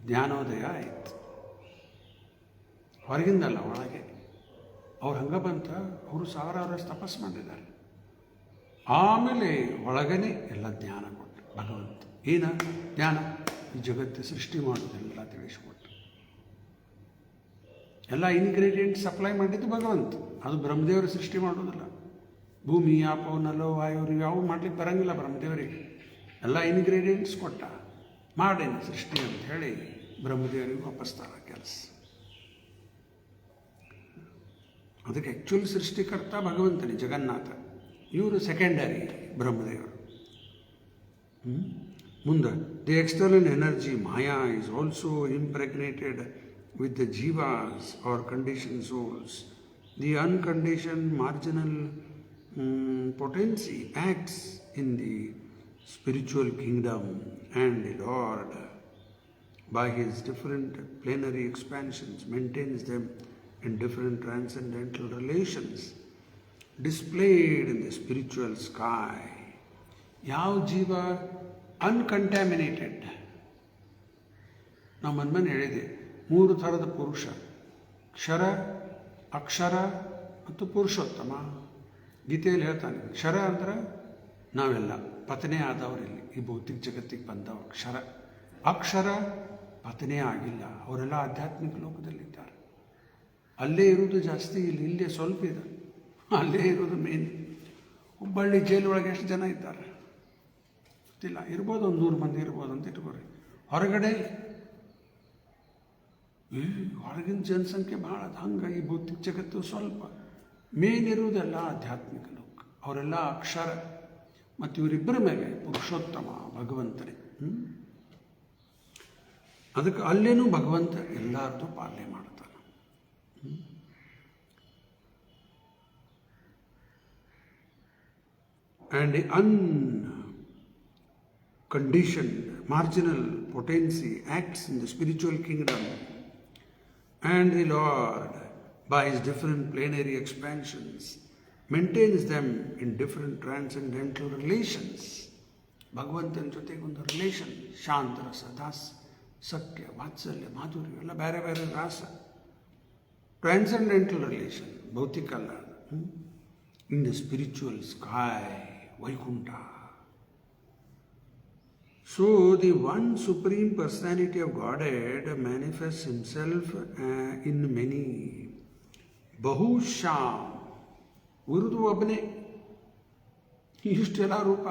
ಜ್ಞಾನೋದಯ ಆಯಿತು. ಹೊರಗಿಂದಲ್ಲ, ಒಳಗೆ. ಅವ್ರು ಹಂಗೆ ಬಂತ, ಅವರು ಸಾವಿರಾರು ವರ್ಷ ತಪಸ್ಸು ಮಾಡಿದ್ದಾರೆ. ಆಮೇಲೆ ಒಳಗನೆ ಎಲ್ಲ ಜ್ಞಾನ ಕೊಟ್ಟು ಭಗವಂತ. ಏನ ಜ್ಞಾನ? ಈ ಜಗತ್ತು ಸೃಷ್ಟಿ ಮಾಡೋದೆಲ್ಲ ತಿಳಿಸ್ಕೊಟ್ಟು. ಎಲ್ಲ ಇಂಗ್ರೀಡಿಯೆಂಟ್ ಸಪ್ಲೈ ಮಾಡಿದ್ದು ಭಗವಂತ, ಅದು ಬ್ರಹ್ಮದೇವರು ಸೃಷ್ಟಿ ಮಾಡೋದಿಲ್ಲ. ಭೂಮಿ, ಆಪೋ, ನಲೋ, ವಾಯು ಯಾವ ಮಾಡ್ಲಿಕ್ಕೆ ಬರಂಗಿಲ್ಲ ಬ್ರಹ್ಮದೇವರಿಗೆ. ಎಲ್ಲ ಇಂಗ್ರೀಡಿಯೆಂಟ್ಸ್ ಕೊಟ್ಟ, ಮಾಡೇನು ಸೃಷ್ಟಿ ಅಂತ ಹೇಳಿ ಬ್ರಹ್ಮದೇವರಿಗೆ ಒಪ್ಪಿಸ್ತಾರ ಕೆಲಸ. ಅದಕ್ಕೆ ಆ್ಯಕ್ಚುಲ್ ಸೃಷ್ಟಿಕರ್ತ ಭಗವಂತನೇ, ಜಗನ್ನಾಥ. ಇವರು ಸೆಕೆಂಡರಿ ಬ್ರಹ್ಮದೇವರು. ಮುಂದೆ the external energy maya is also impregnated with the jivas or condition souls. The uncondition marginal potency acts in the spiritual kingdom, and the Lord, by his different plenary expansions, maintains them in different transcendental relations displayed in the spiritual sky. ಯಾವ ಜೀವ ಅನ್ಕಂಟ್ಯಾಮಿನೇಟೆಡ್? ನಾವು ಮನ್ಮನೆ ಹೇಳಿದೆ, 3 ಥರದ ಪುರುಷ: ಕ್ಷರ, ಅಕ್ಷರ ಮತ್ತು ಪುರುಷೋತ್ತಮ. ಗೀತೆಯಲ್ಲಿ ಹೇಳ್ತಾನೆ, ಕ್ಷರ ಅಂದ್ರೆ ನಾವೆಲ್ಲ ಪತನೆ ಆದವರಿಲ್ಲಿ, ಈ ಭೌತಿಕ ಜಗತ್ತಿಗೆ ಬಂದವರು ಕ್ಷರ. ಅಕ್ಷರ ಪತನೆ ಆಗಿಲ್ಲ, ಅವರೆಲ್ಲ ಆಧ್ಯಾತ್ಮಿಕ ಲೋಕದಲ್ಲಿದ್ದಾರೆ. ಅಲ್ಲೇ ಇರುವುದು ಜಾಸ್ತಿ, ಇಲ್ಲೇ ಸ್ವಲ್ಪ ಇದೆ. ಅಲ್ಲೇ ಇರೋದು ಮೇನ್. ಹುಬ್ಬಳ್ಳಿ ಜೈಲೊಳಗೆ ಎಷ್ಟು ಜನ ಇದ್ದಾರೆ ಗೊತ್ತಿಲ್ಲ, ಇರ್ಬೋದು, ಒಂದು 100 ಮಂದಿ ಇರ್ಬೋದು ಅಂತ ಇಟ್ಕೋರಿ. ಹೊರಗಡೆ ಹೊರಗಿನ ಜನಸಂಖ್ಯೆ ಭಾಳ. ಹಂಗೆ ಈ ಭೌತಿಕ ಜಗತ್ತು ಸ್ವಲ್ಪ. ಮೇನ್ ಇರುವುದೆಲ್ಲ ಆಧ್ಯಾತ್ಮಿಕ ಲೋಕ, ಅವರೆಲ್ಲ ಅಕ್ಷರ. ಮತ್ತು ಇವರಿಬ್ಬರ ಮೇಲೆ ಪುರುಷೋತ್ತಮ ಭಗವಂತನೇ. ಅದಕ್ಕೆ ಅಲ್ಲೇನೂ ಭಗವಂತ ಎಲ್ಲರದ್ದು ಪಾಲನೆ ಮಾಡ್ತಾನೆ. And the unconditioned marginal potency acts in the spiritual kingdom, and the Lord, by his different plenary expansions, maintains them in different transcendental relations. ಭಗವಂತನ ಜೊತೆಗೆ ಒಂದು ರಿಲೇಷನ್, ಶಾಂತ ರಸ, ದಾಸ, ಸತ್ಯ, ವಾತ್ಸಲ್ಯ, ಮಾಧುರ್ಯ ಎಲ್ಲ ಬೇರೆ ಬೇರೆ ರಾಸ. ಟ್ರಾನ್ಸೆಂಡೆಂಟಲ್ ರಿಲೇಷನ್, ಭೌತಿಕ ಅಲ್ಲ. In the spiritual sky, Vaikuntha. So the one supreme personality of Godhead manifests himself in many. ಬಹುಶಃ ಉರುದು ಒಬ್ಬನೇ, ಇಷ್ಟೆಲ್ಲ ರೂಪ,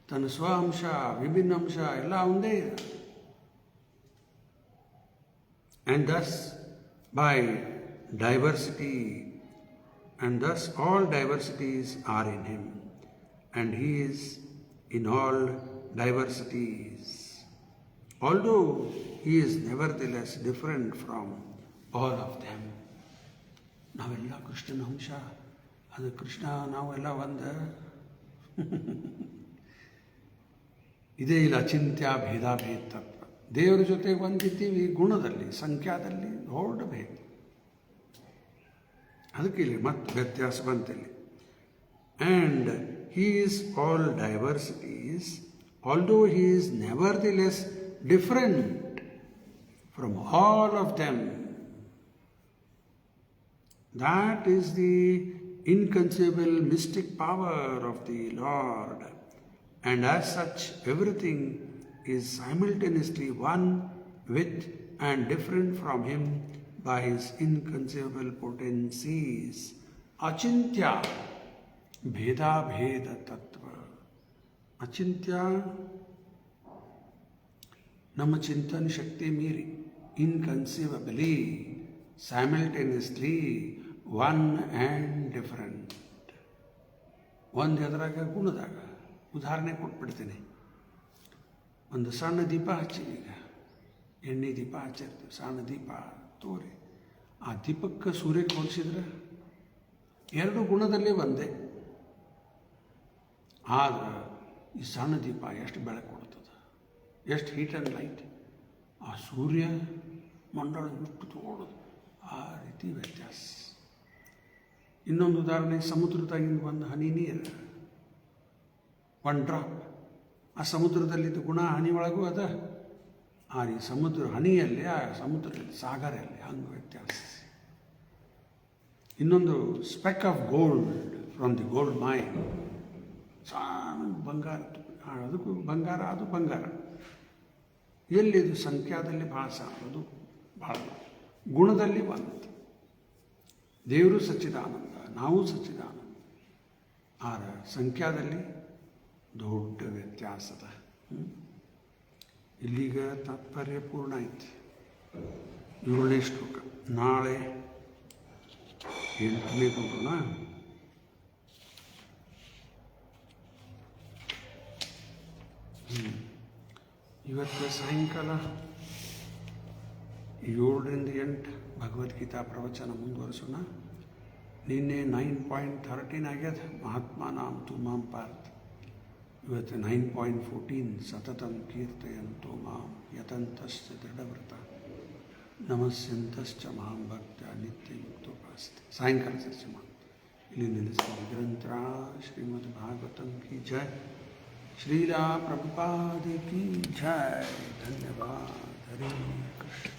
ತನ್ನ ಸ್ವ ಅಂಶ, ವಿಭಿನ್ನ ಅಂಶ ಎಲ್ಲ ಒಂದೇ ಇದೆ. And thus by diversity, and thus all diversities are in him, and he is in all diversities, although he is nevertheless different from all of them. ನಾವೆಲ್ಲ ಕೃಷ್ಣನ ಅಂಶ, ಅದು ಕೃಷ್ಣ, ನಾವೆಲ್ಲ ಒಂದು. ಇದೇ ಇಲ್ಲ ಚಿಂತ್ಯ ಭೇದಾಭೇದ ತತ್ವ. ದೇವರ ಜೊತೆಗೆ ಒಂದಿದ್ದೀವಿ ಗುಣದಲ್ಲಿ, ಸಂಖ್ಯಾದಲ್ಲಿ ದೊಡ್ಡ ಭೇದ. ಅದಕ್ಕೆ ಇಲ್ಲಿ ಮತ್ತೆ ವ್ಯತ್ಯಾಸ ಬಂತಿಲ್ಲಿ. And he is all diversities, although he is nevertheless different from all of them. That is the inconceivable mystic power of the Lord, and as such everything is simultaneously one with and different from him by his inconceivable potencies. ಅಚಿಂತ್ಯ ಭೇದಾಭೇದ ತತ್ವ. ಅಚಿಂತ್ಯ ನಮ್ಮ ಚಿಂತನ ಶಕ್ತಿ ಮೀರಿ, ಇನ್ಕನ್ಸೀವಬಲಿ, simultaneously one and different. ಒಂದು ಎದುರಾಗ ಗುಣದಾಗ ಉದಾಹರಣೆ ಕೊಟ್ಬಿಡ್ತೀನಿ. ಒಂದು ಸಣ್ಣ ದೀಪ ಹಚ್ಚಿವಿ, ಈಗ ಎಣ್ಣೆ ದೀಪ ಹಚ್ಚಿರ್ತೀವಿ, ಸಣ್ಣ ದೀಪ ತೋರಿ ಆ ದೀಪಕ್ಕೆ ಸೂರ್ಯಕ್ಕೆ ಹೋಲಿಸಿದ್ರೆ ಎರಡು ಗುಣದಲ್ಲಿ ಒಂದೇ. ಆದ್ರೆ ಈ ಸಣ್ಣ ದೀಪ ಎಷ್ಟು ಬೆಳಕು ಕೊಡ್ತದೆ, ಎಷ್ಟು ಹೀಟ್ ಆ್ಯಂಡ್ ಲೈಟ್. ಆ ಸೂರ್ಯ ಮಂಡಳ ಬಿಟ್ಟು ತಗೊಳ್ಳೋದು, ಆ ರೀತಿ ವ್ಯತ್ಯಾಸ. ಇನ್ನೊಂದು ಉದಾಹರಣೆ, ಸಮುದ್ರದಾಗಿಂದ ಒಂದು ಹನಿ ನೀರು, ಒನ್ ಡ್ರಾಪ್, ಆ ಸಮುದ್ರದಲ್ಲಿದ್ದ ಗುಣ ಹನಿ ಒಳಗೂ ಅದ, ಆ ಈ ಸಮುದ್ರ ಹನಿಯಲ್ಲಿ, ಆ ಸಮುದ್ರದಲ್ಲಿ, ಸಾಗರಲ್ಲಿ ಹಂಗೆ ವ್ಯತ್ಯಾಸ. ಇನ್ನೊಂದು speck of gold from the gold main, ಸಣ್ಣ ಬಂಗಾರ, ಅದಕ್ಕೂ ಬಂಗಾರ, ಅದು ಬಂಗಾರ. ಎಲ್ಲಿದು ಸಂಖ್ಯಾದಲ್ಲಿ ಭಾಳ ಅದು ಭಾಳ, ಗುಣದಲ್ಲಿ ಒಂದು. ದೇವರು ಸಚ್ಚಿದಾನಂದ, ನಾವು ಸಚ್ಚಿದಾನಂದ, ಆರ ಸಂಖ್ಯಾದಲ್ಲಿ ದೊಡ್ಡ ವ್ಯತ್ಯಾಸದ. ಇಲ್ಲಿಗ ತಾತ್ಪರ್ಯ ಪೂರ್ಣ ಐತಿ. 7ನೇ ಶ್ಲೋಕ. ನಾಳೆ 8ನೇ ನೋಡೋಣ. ಇವತ್ತು ಸಾಯಂಕಾಲ 7ರಿಂದ 8 ಭಗವದ್ಗೀತಾ ಪ್ರವಚನ ಮುಂದುವರಿಸೋಣ. ನಿನ್ನೆ 9.13 ಆಗ್ಯದ, ಮಹಾತ್ಮ ನಾಮ್ ತು ಮಾಂ ಪಾರ್ಥ. ಇವತ್ತು 9.14, ಸತತಂ ಕೀರ್ತಯಂತೋ ಮಾಂ ಯತಂತಶ್ಚ ದೃಢವ್ರತ ನಮಸ್ಯಂತಶ್ಚ ಮಾಂ ಭಕ್ತ ನಿತ್ಯಯುಕ್ತೋಪಾಸ್ತೆ. ಸಾಯಂಕಾಲ ಚರ್ಚೆ ಮಾಡಿ ಇಲ್ಲಿ ನಿಲ್ಲಿಸ್ತೀವಿ. ಗ್ರಂಥ ಶ್ರೀಮದ್ ಭಾಗವತಂ ಕಿ ಜಯ, ಶ್ರೀರಾ ಪ್ರಭುಪಾದ ಕಿ ಜಯ. ಧನ್ಯವಾದ. ಹರೇ ಕೃಷ್ಣ.